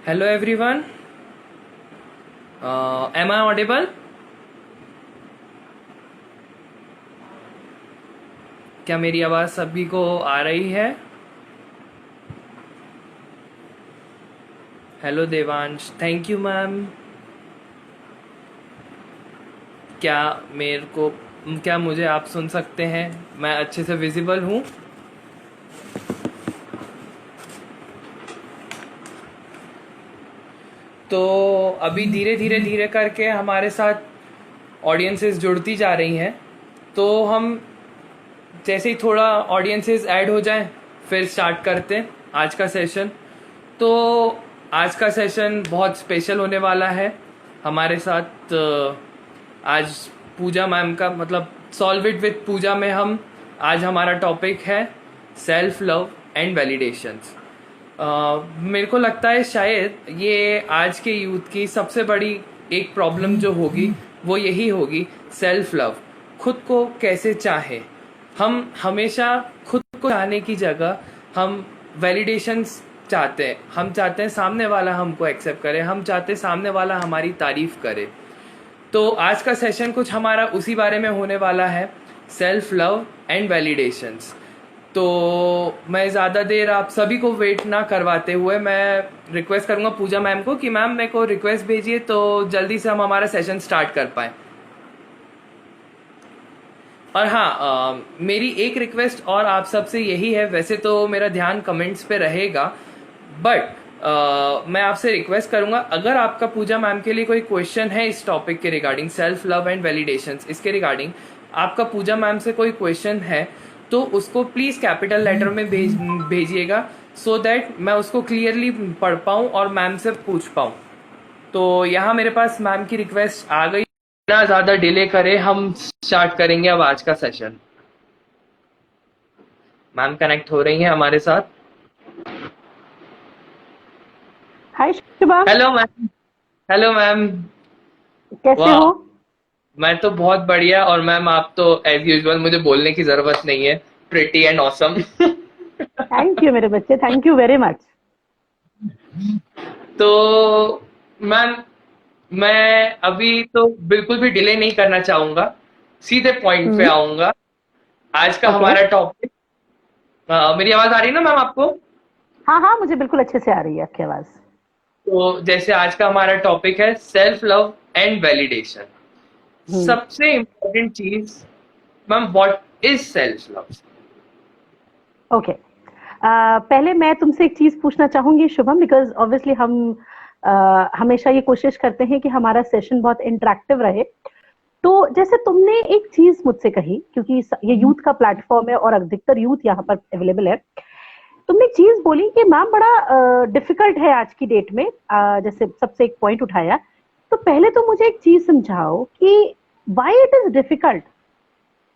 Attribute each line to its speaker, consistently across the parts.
Speaker 1: Hello everyone. Am I audible? क्या मेरी आवाज़ सभी को आ रही है? Hello Devansh, thank you ma'am. क्या मेरे को क्या मुझे आप सुन सकते हैं? मैं अच्छे से विजिबल हूँ? तो अभी धीरे धीरे धीरे करके हमारे साथ ऑडियंसेस जुड़ती जा रही हैं, तो हम जैसे ही थोड़ा ऑडियंसेस ऐड हो जाएं फिर स्टार्ट करते हैं आज का सेशन। तो आज का सेशन बहुत स्पेशल होने वाला है। हमारे साथ आज पूजा मैम का मतलब सॉल्व इट विद पूजा में हम आज हमारा टॉपिक है सेल्फ लव एंड वैलिडेशंस। मेरे को लगता है शायद ये आज के यूथ की सबसे बड़ी एक प्रॉब्लम जो होगी वो यही होगी, सेल्फ लव। खुद को कैसे चाहे। हम हमेशा खुद को चाहने की जगह हम वैलिडेशंस चाहते हैं। हम चाहते हैं सामने वाला हमको एक्सेप्ट करे, हम चाहते हैं सामने वाला हमारी तारीफ करे। तो आज का सेशन कुछ हमारा उसी बारे में होने वाला है, सेल्फ लव एंड वैलिडेशंस। तो मैं ज़्यादा देर आप सभी को वेट ना करवाते हुए मैं रिक्वेस्ट करूंगा पूजा मैम को कि मैम मेरे को रिक्वेस्ट भेजिए तो जल्दी से हम हमारा सेशन स्टार्ट कर पाए। और हाँ, मेरी एक रिक्वेस्ट और आप सबसे यही है, वैसे तो मेरा ध्यान कमेंट्स पे रहेगा, बट मैं आपसे रिक्वेस्ट करूंगा अगर आपका पूजा मैम के लिए कोई क्वेश्चन है इस टॉपिक के regarding, self love and validations, इसके रिगार्डिंग आपका पूजा मैम से कोई क्वेश्चन है तो उसको प्लीज कैपिटल लेटर में भेजिएगा, सो दैट मैं उसको क्लियरली पढ़ पाऊँ और मैम से पूछ पाऊँ। तो यहाँ मेरे पास मैम की रिक्वेस्ट आ गई। ना ज्यादा डिले करे, हम स्टार्ट करेंगे अब आज का सेशन। मैम कनेक्ट हो रही हैं हमारे साथ।
Speaker 2: Hi Shubham,
Speaker 1: hello ma'am. Hello ma'am.
Speaker 2: कैसे
Speaker 1: वाह,
Speaker 2: हो?
Speaker 1: मैं तो बहुत बढ़िया। और मैम आप तो एज यूजुअल, मुझे बोलने की जरूरत नहीं है, pretty and awesome.
Speaker 2: Thank you मेरे बच्चे, थैंक यू वेरी मच।
Speaker 1: तो मैम, मैं अभी तो बिल्कुल भी डिले नहीं करना चाहूंगा, सीधे पॉइंट पे
Speaker 2: हम्म।
Speaker 1: आऊंगा। आज का
Speaker 2: ओके।
Speaker 1: हमारा टॉपिक, मेरी आवाज आ रही है ना मैम आपको?
Speaker 2: हाँ हाँ, मुझे बिल्कुल अच्छे से आ रही है आपकी आवाज।
Speaker 1: तो जैसे आज का हमारा टॉपिक है सेल्फ लव एंड वैलिडेशन।
Speaker 2: हम्म।
Speaker 1: सबसे इम्पोर्टेंट चीज ma'am, what is self love?
Speaker 2: Okay. पहले मैं तुमसे एक चीज पूछना चाहूंगी शुभम, बिकॉज ऑब्वियसली हम हमेशा ये कोशिश करते हैं कि हमारा सेशन बहुत इंटरेक्टिव रहे। तो जैसे तुमने एक चीज मुझसे कही, क्योंकि ये यूथ का प्लेटफॉर्म है और अधिकतर यूथ यहाँ पर अवेलेबल है, तुमने एक चीज बोली कि मैम बड़ा डिफिकल्ट है आज की डेट में, जैसे सबसे एक पॉइंट उठाया। तो पहले तो मुझे एक चीज समझाओ कि व्हाई इट इज डिफिकल्ट।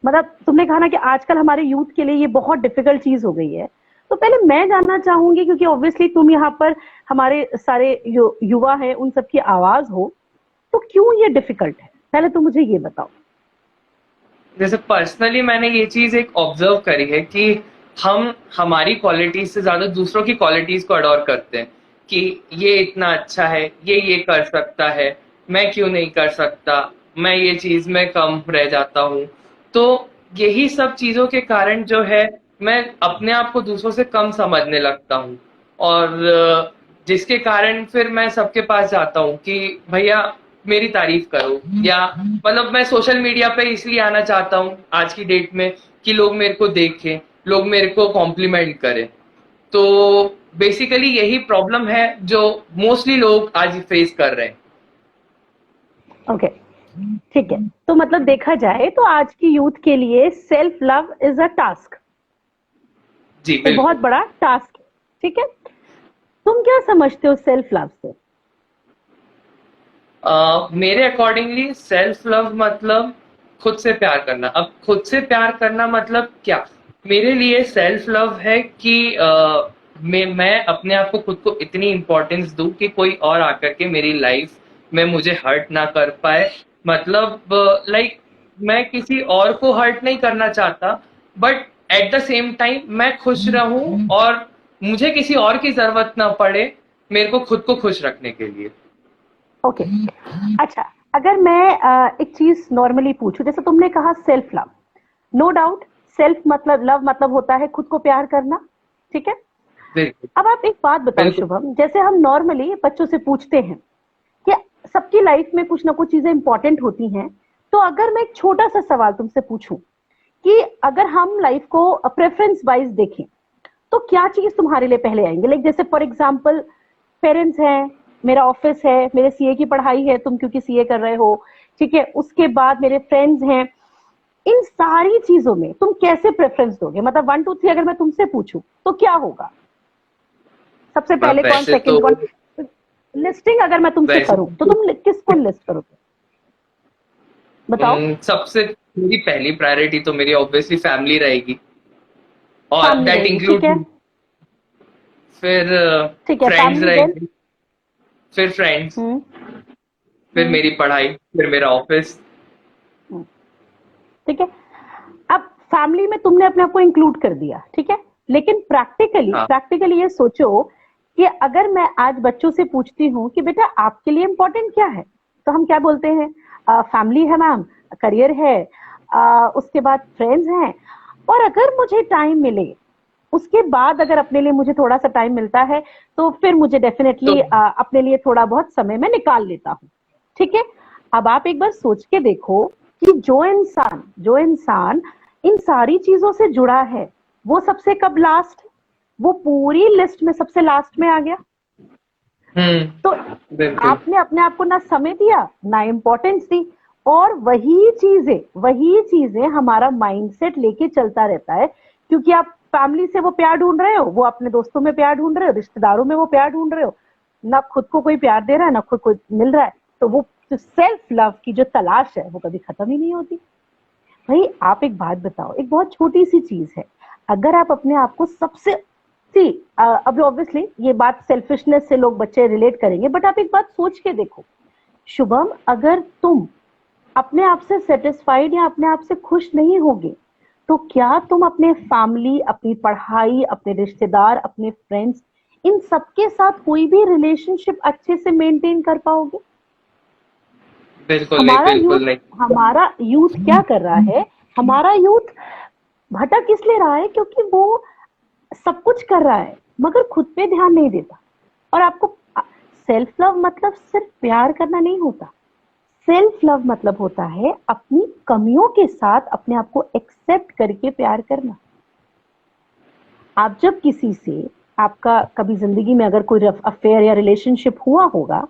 Speaker 2: मतलब तुमने कहा ना कि आजकल हमारे यूथ के लिए ये बहुत डिफिकल्ट चीज हो गई है। तो पहले मैं जानना चाहूंगी, क्योंकि ऑब्वियसली तुम यहाँ पर हमारे सारे युवा हैं, उन सबकी आवाज हो, तो क्यों ये डिफिकल्ट है, पहले तो मुझे ये बताओ।
Speaker 1: जैसे पर्सनली मैंने ये चीज एक ऑब्जर्व करी है कि हम हमारी क्वालिटीज से ज्यादा दूसरों की क्वालिटीज को अडोर करते हैं कि ये इतना अच्छा है, ये कर सकता है, मैं क्यों नहीं कर सकता, मैं ये चीज में कम रह जाता हूँ। तो यही सब चीजों के कारण जो है मैं अपने आप को दूसरों से कम समझने लगता हूँ। और जिसके कारण फिर मैं सबके पास जाता हूँ कि भैया मेरी तारीफ करो, या मतलब मैं सोशल मीडिया पे इसलिए आना चाहता हूँ आज की डेट में कि लोग मेरे को देखें, लोग मेरे को कॉम्प्लीमेंट करें। तो बेसिकली यही प्रॉब्लम है जो मोस्टली लोग आज फेस कर रहे हैं।
Speaker 2: ओके, ठीक है। तो मतलब देखा जाए तो आज की यूथ के लिए self love is a task,
Speaker 1: जी
Speaker 2: एक बहुत
Speaker 1: बिल्कुल।
Speaker 2: बड़ा टास्क है। ठीक है, तुम क्या समझते हो सेल्फ लव से?
Speaker 1: मेरे अकॉर्डिंगली सेल्फ लव मतलब खुद से प्यार करना। अब खुद से प्यार करना मतलब क्या? मेरे लिए सेल्फ लव है कि मैं अपने आप को, खुद को इतनी इंपॉर्टेंस दूं कि कोई और आकर के मेरी लाइफ में मुझे हर्ट ना कर पाए। मतलब लाइक मैं किसी और को हर्ट नहीं करना चाहता, but at the same time मैं खुश रहूं और मुझे किसी और की जरूरत ना पड़े। मेरे को खुद को खुश रखने के लिए।
Speaker 2: ओके अच्छा, अगर मैं एक चीज नॉर्मली पूछूं, जैसे तुमने कहा self love, no doubt self मतलब लव मतलब होता है खुद को प्यार करना, ठीक है।
Speaker 1: बिल्कुल
Speaker 2: अब आप एक बात बताओ
Speaker 1: बिल्कुल।
Speaker 2: शुभम, जैसे हम नॉर्मली बच्चों से पूछते हैं कि सबकी लाइफ में कुछ ना कुछ चीजें इंपॉर्टेंट होती हैं, तो अगर मैं एक छोटा सा सवाल तुमसे पूछूं कि अगर हम लाइफ को प्रेफरेंस वाइज देखें तो क्या चीज तुम्हारे लिए पहले आएंगे? लाइक जैसे फॉर एग्जाम्पल पेरेंट्स हैं, मेरा ऑफिस है, मेरे सीए की पढ़ाई है, तुम क्योंकि सीए कर रहे हो, ठीक है, उसके बाद मेरे फ्रेंड्स हैं, इन सारी चीजों में तुम कैसे प्रेफरेंस दोगे? मतलब 1 2 3 अगर मैं तुमसे पूछूं तो क्या होगा? सबसे
Speaker 1: मैम
Speaker 2: पहले कौन,
Speaker 1: वैसे तो
Speaker 2: सेकंड कौन? लिस्टिंग अगर मैं तुमसे
Speaker 1: वैसे
Speaker 2: करूं तो तुम किसको लिस्ट करोगे, बताओ?
Speaker 1: सबसे मेरी पहली प्रायोरिटी तो मेरी ऑब्वियसली फैमिली रहेगी, और
Speaker 2: फैमिली
Speaker 1: दैट
Speaker 2: रहेगी, ठीक है,
Speaker 1: इंक्लूड फिर
Speaker 2: ठीक है,
Speaker 1: फ्रेंड्स
Speaker 2: फैमिली देन।
Speaker 1: रहेंगे, फिर फ्रेंड्स,
Speaker 2: हम्म
Speaker 1: फिर
Speaker 2: हम्म
Speaker 1: मेरी पढ़ाई, फिर मेरा ऑफिस।
Speaker 2: हम्म, ठीक है। अब फैमिली में तुमने अपने आप को इंक्लूड कर दिया, ठीक है, लेकिन प्रैक्टिकली
Speaker 1: हाँ
Speaker 2: प्रैक्टिकली ये सोचो कि अगर मैं आज बच्चों से पूछती हूँ कि बेटा आपके लिए इंपॉर्टेंट क्या है, तो हम क्या बोलते हैं? फैमिली है मैम, करियर है, उसके बाद फ्रेंड्स हैं, और अगर मुझे टाइम मिले उसके बाद अगर अपने लिए मुझे थोड़ा सा टाइम मिलता है तो फिर मुझे
Speaker 1: तो
Speaker 2: डेफिनेटली अपने लिए थोड़ा बहुत समय मैं निकाल लेता हूँ, ठीक है। अब आप एक बार सोच के देखो कि जो इंसान इन सारी चीजों से जुड़ा है वो सबसे कब लास्ट, वो पूरी लिस्ट में सबसे लास्ट में आ गया। तो
Speaker 1: बिल्कुल
Speaker 2: आपने अपने आप को ना समय दिया ना इंपॉर्टेंस दी, और वही चीजें हमारा माइंडसेट लेके चलता रहता है, क्योंकि आप फैमिली से वो प्यार ढूंढ रहे हो, वो अपने दोस्तों में प्यार ढूंढ रहे हो, रिश्तेदारों में वो प्यार ढूंढ रहे हो, ना खुद को कोई प्यार दे रहा है ना खुद को मिल रहा है, तो वो सेल्फ लव की जो तलाश है वो कभी खत्म ही नहीं होती। भाई आप एक बात बताओ, एक बहुत छोटी सी चीज है, अगर आप अपने आप को सबसे सी अब ऑब्वियसली ये बात सेल्फिशनेस से लोग बच्चे रिलेट करेंगे, बट आप एक बात सोच के देखो शुभम, अगर तुम अपने आप से सेटिस्फाइड या अपने आप से खुश नहीं होगे तो क्या तुम अपने फैमिली, अपनी पढ़ाई, अपने रिश्तेदार, अपने फ्रेंड्स, इन सबके साथ कोई भी रिलेशनशिप अच्छे से मेंटेन कर पाओगे?
Speaker 1: बिल्कुल नहीं,
Speaker 2: हमारा यूथ
Speaker 1: बिल्कुल नहीं।
Speaker 2: हमारा यूथ क्या कर रहा है? हमारा यूथ भटक इसलिए रहा है क्योंकि वो सब कुछ कर रहा है मगर खुद पे ध्यान नहीं देता। और आपको सेल्फ लव मतलब सिर्फ प्यार करना नहीं होता, सेल्फ लव मतलब होता है अपनी कमियों के साथ अपने आप को एक्सेप्ट करके प्यार करना। आप जब किसी से, आपका कभी जिंदगी में अगर कोई अफेयर या रिलेशनशिप हुआ होगा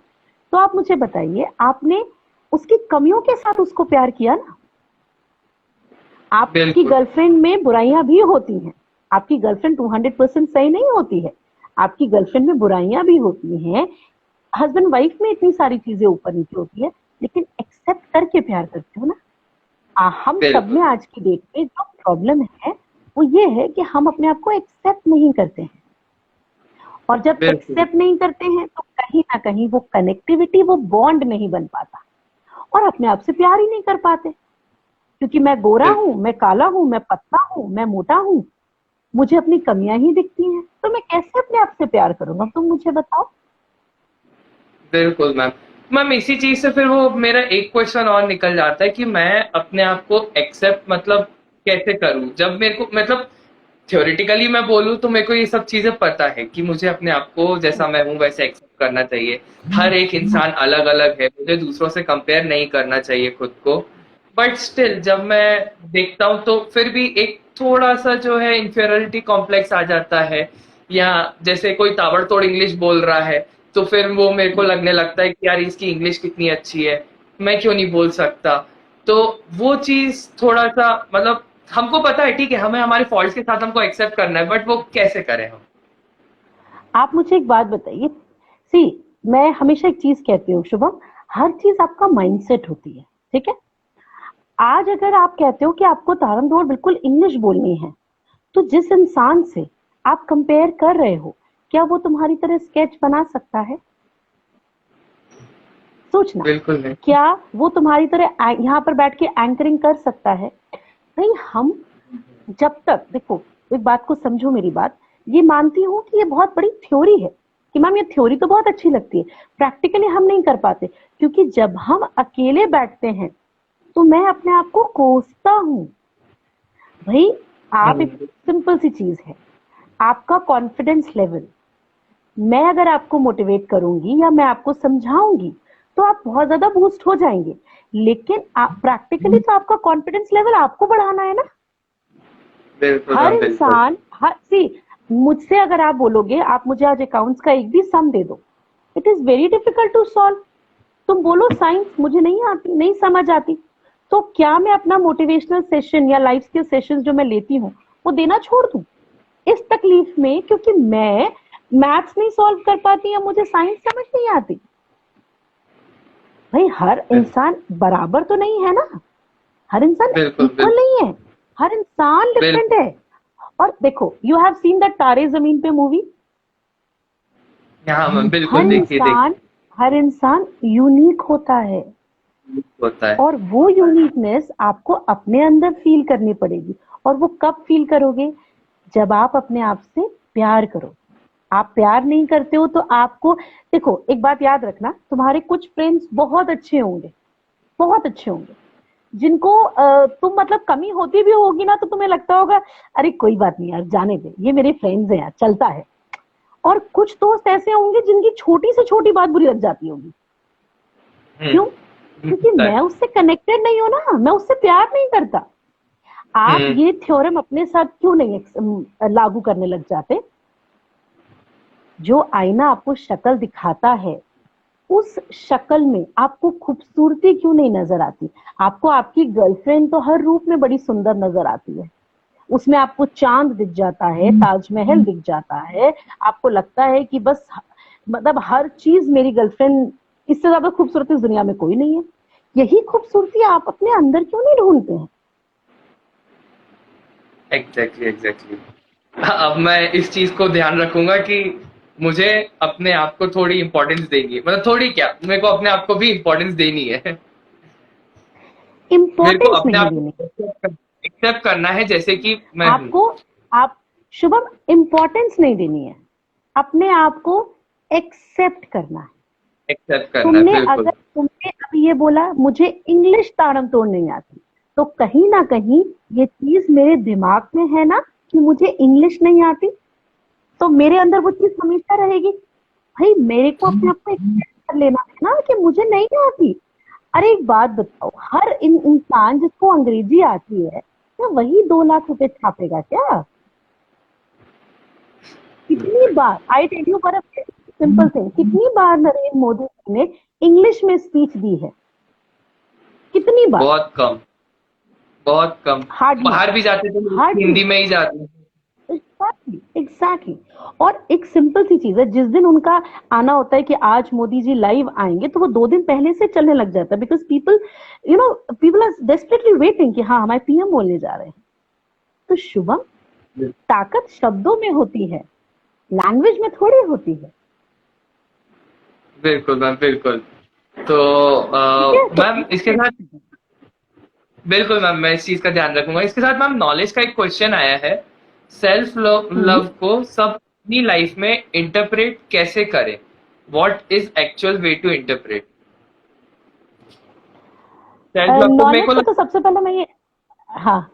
Speaker 2: तो आप मुझे बताइए, आपने उसकी कमियों के साथ उसको प्यार किया ना? आपकी
Speaker 1: बिल्कुल
Speaker 2: गर्लफ्रेंड में बुराइयां भी होती हैं, आपकी गर्लफ्रेंड 200% सही नहीं होती है, आपकी गर्लफ्रेंड में बुराइयां भी होती हैं, हस्बैंड वाइफ में इतनी सारी चीजें ऊपर नीचे होती है, लेकिन एक्सेप्ट करके प्यार करते हो ना। हम सब
Speaker 1: बिल्कुल
Speaker 2: में आज की डेट में जो प्रॉब्लम है वो ये है कि हम अपने आप को एक्सेप्ट नहीं करते हैं, और जब
Speaker 1: बिल्कुल
Speaker 2: एक्सेप्ट नहीं करते हैं तो कहीं ना कहीं वो कनेक्टिविटी, वो बॉन्ड नहीं बन पाता, और अपने आप से प्यार ही नहीं कर पाते, क्योंकि मैं गोरा हूं,
Speaker 1: बिल्कुल
Speaker 2: मैं काला हूं, मैं पतला हूं, मैं मोटा हूं, मुझे अपनी कमियां ही दिखती हैं, तो मैं कैसे अपने आप से प्यार करूंगा? तुम मुझे बताओ।
Speaker 1: बिल्कुल मैम। मैम इसी चीज से फिर वो मेरा एक क्वेश्चन और निकल जाता है कि मैं अपने आप को एक्सेप्ट मतलब कैसे करूं, जब मेरे को मतलब थ्योरेटिकली मैं बोलूँ तो मेरे को ये सब चीजें पता है कि मुझे अपने आप को जैसा मैं हूँ वैसे एक्सेप्ट करना चाहिए। हर एक इंसान अलग अलग है, मुझे दूसरों से कंपेयर नहीं करना चाहिए खुद को। बट स्टिल जब मैं देखता हूँ तो फिर भी एक थोड़ा सा जो है इंफीरियरिटी कॉम्प्लेक्स आ जाता है, या जैसे कोई ताबड़तोड़ इंग्लिश बोल रहा है तो फिर वो मेरे को लगने लगता है कि यार इसकी इंग्लिश कितनी अच्छी है, मैं क्यों नहीं बोल सकता। तो वो चीज थोड़ा सा मतलब हमको पता है ठीक है हमें हमारे फॉल्ट्स के साथ हमको एक्सेप्ट करना है, बट वो कैसे करें हम?
Speaker 2: आप मुझे एक बात बताइए, सी मैं हमेशा एक चीज कहती हूँ शुभम, हर चीज आपका माइंडसेट होती है, ठीक है। आज अगर आप कहते हो कि आपको तारमतोड़ बिल्कुल इंग्लिश बोलनी है, तो जिस इंसान से आप कंपेयर कर रहे हो क्या वो तुम्हारी तरह स्केच बना सकता है? सोचना,
Speaker 1: बिल्कुल नहीं।
Speaker 2: क्या वो तुम्हारी तरह यहाँ पर बैठ के एंकरिंग कर सकता है? नहीं। हम जब तक देखो, एक बात को समझो मेरी बात, ये मानती हूँ कि ये बहुत बड़ी थ्योरी है कि मैम ये थ्योरी तो बहुत अच्छी लगती है, प्रैक्टिकली हम नहीं कर पाते, क्योंकि जब हम अकेले बैठते हैं तो मैं अपने आप को कोसता हूं। भाई आप, एक सिंपल सी चीज है, आपका कॉन्फिडेंस लेवल, मैं अगर आपको मोटिवेट करूंगी या मैं आपको समझाऊंगी तो आप बहुत ज्यादा बूस्ट हो जाएंगे, लेकिन आप प्रैक्टिकली तो आपका कॉन्फिडेंस लेवल आपको बढ़ाना है ना।
Speaker 1: बिल्कुल
Speaker 2: हर
Speaker 1: मैम, बिल्कुल।
Speaker 2: इंसान, हर सी, मुझसे अगर आप बोलोगे आप मुझे आज अकाउंट्स का एक भी सम दे दो, it is very difficult to solve. तुम बोलो साइंस मुझे नहीं आती, नहीं समझ आती, तो क्या मैं अपना मोटिवेशनल सेशन या लाइफ स्किल सेशन जो मैं लेती हूँ वो देना छोड़ दूं इस तकलीफ में, क्योंकि मैं मैथ्स नहीं सॉल्व कर पाती या मुझे साइंस समझ नहीं आती? भाई हर इंसान बराबर तो नहीं है ना, हर इंसान
Speaker 1: बिल्कुल
Speaker 2: इक्वल नहीं है, हर इंसान डिफरेंट
Speaker 1: बिल्कुल।
Speaker 2: है। और देखो, यू हैव सीन दैट तारे जमीन पे मूवी,
Speaker 1: हाँ मैम, बिल्कुल,
Speaker 2: हर
Speaker 1: देखिए देखिए,
Speaker 2: इंसान, हर इंसान यूनिक होता है,
Speaker 1: होता है।
Speaker 2: और वो यूनिकनेस आपको अपने अंदर फील करनी पड़ेगी। और वो कब फील करोगे? जब आप अपने आप से प्यार करो। आप प्यार नहीं करते हो तो आपको, देखो एक बात याद रखना, तुम्हारे कुछ फ्रेंड्स बहुत अच्छे होंगे, बहुत अच्छे होंगे, जिनको तुम मतलब कमी होती भी होगी ना तो तुम्हें लगता होगा अरे कोई बात नहीं यार, जाने दे, ये मेरे फ्रेंड्स हैं यार, चलता है। और कुछ दोस्त ऐसे होंगे जिनकी छोटी से छोटी बात बुरी लग जाती होगी। क्यों? क्योंकि
Speaker 1: होता
Speaker 2: मैं
Speaker 1: है।
Speaker 2: उससे कनेक्टेड नहीं हूं ना, मैं उससे प्यार नहीं करता। आप
Speaker 1: हम्म।
Speaker 2: ये थ्योरम अपने साथ क्यों नहीं लागू करने लग जाते? जो आईना आपको शक्ल दिखाता है, उस शक्ल में आपको खूबसूरती क्यों नहीं नजर आती? आपको आपकी गर्लफ्रेंड तो हर रूप में बड़ी सुंदर नजर आती है, उसमें आपको चांद दिख जाता है, ताजमहल दिख जाता है, आपको लगता है कि बस मतलब हर चीज मेरी गर्लफ्रेंड, इससे ज्यादा खूबसूरत इस दुनिया में कोई नहीं है। यही खूबसूरती आप अपने अंदर क्यों नहीं ढूंढते हैं?
Speaker 1: Exactly exactly. अब मैं इस चीज को ध्यान रखूंगा कि मुझे अपने आप को थोड़ी इंपॉर्टेंस देगी, मतलब थोड़ी क्या, मेरे को अपने आप को भी इंपॉर्टेंस देनी है। मेरे को
Speaker 2: इंपॉर्टेंस
Speaker 1: अपने
Speaker 2: नहीं
Speaker 1: आप
Speaker 2: देने,
Speaker 1: को एक्सेप्ट करना है जैसे कि मैं हूँ।
Speaker 2: आपको, आप, शुभम, इंपॉर्टेंस नहीं देनी है, अपने आप को एक्सेप्ट करना है।
Speaker 1: एक्सेप्ट करना है,
Speaker 2: अगर
Speaker 1: बिल्कुल।
Speaker 2: तुमने अभी ये बोला मुझे इंग्लिश ताड़म तोड़ नहीं आती, तो कहीं ना कहीं ये चीज मेरे दिमाग में है ना कि मुझे इंग्लिश नहीं आती, तो मेरे अंदर वो चीज हमेशा रहेगी। भाई मेरे को अपने आप को एक्सेप्ट कर लेना है ना कि मुझे नहीं आती। अरे एक बात बताओ, हर इंसान जिसको अंग्रेजी आती है क्या वही 2 लाख रुपए छापेगा क्या? कितनी बार, I tell you for a simple thing, कितनी बार नरेंद्र मोदी जी ने इंग्लिश में स्पीच दी है? कितनी बार?
Speaker 1: बहुत कम, बहुत कम।
Speaker 2: हार्डली,
Speaker 1: बाहर भी जाते तो
Speaker 2: हार्डली।
Speaker 1: हिंदी में ही जाते हैं।
Speaker 2: Exactly, exactly. और एक सिंपल सी चीज है, जिस दिन उनका आना होता है कि आज मोदी जी लाइव आएंगे, तो वो 2 दिन पहले से चलने लग जाता है, because people, you know, people are desperately waiting कि हाँ हमारे पीएम बोलने जा रहे हैं। तो शुभम, ताकत शब्दों में होती है, लैंग्वेज में थोड़ी होती है।
Speaker 1: बिल्कुल मैम, बिल्कुल। तो
Speaker 2: ठीक है, तो
Speaker 1: मैम इसके साथ, बिल्कुल मैम, मैं इस चीज का ध्यान रखूंगा। इसके साथ मैम नॉलेज का एक क्वेश्चन आया है, सेल्फ लव
Speaker 2: हम्म,
Speaker 1: लव को सब अपनी लाइफ में इंटरप्रेट कैसे करें? What is actual way to interpret self love को? मेरे
Speaker 2: नॉलेज
Speaker 1: को
Speaker 2: को तो सबसे पहले मैं ये, हाँ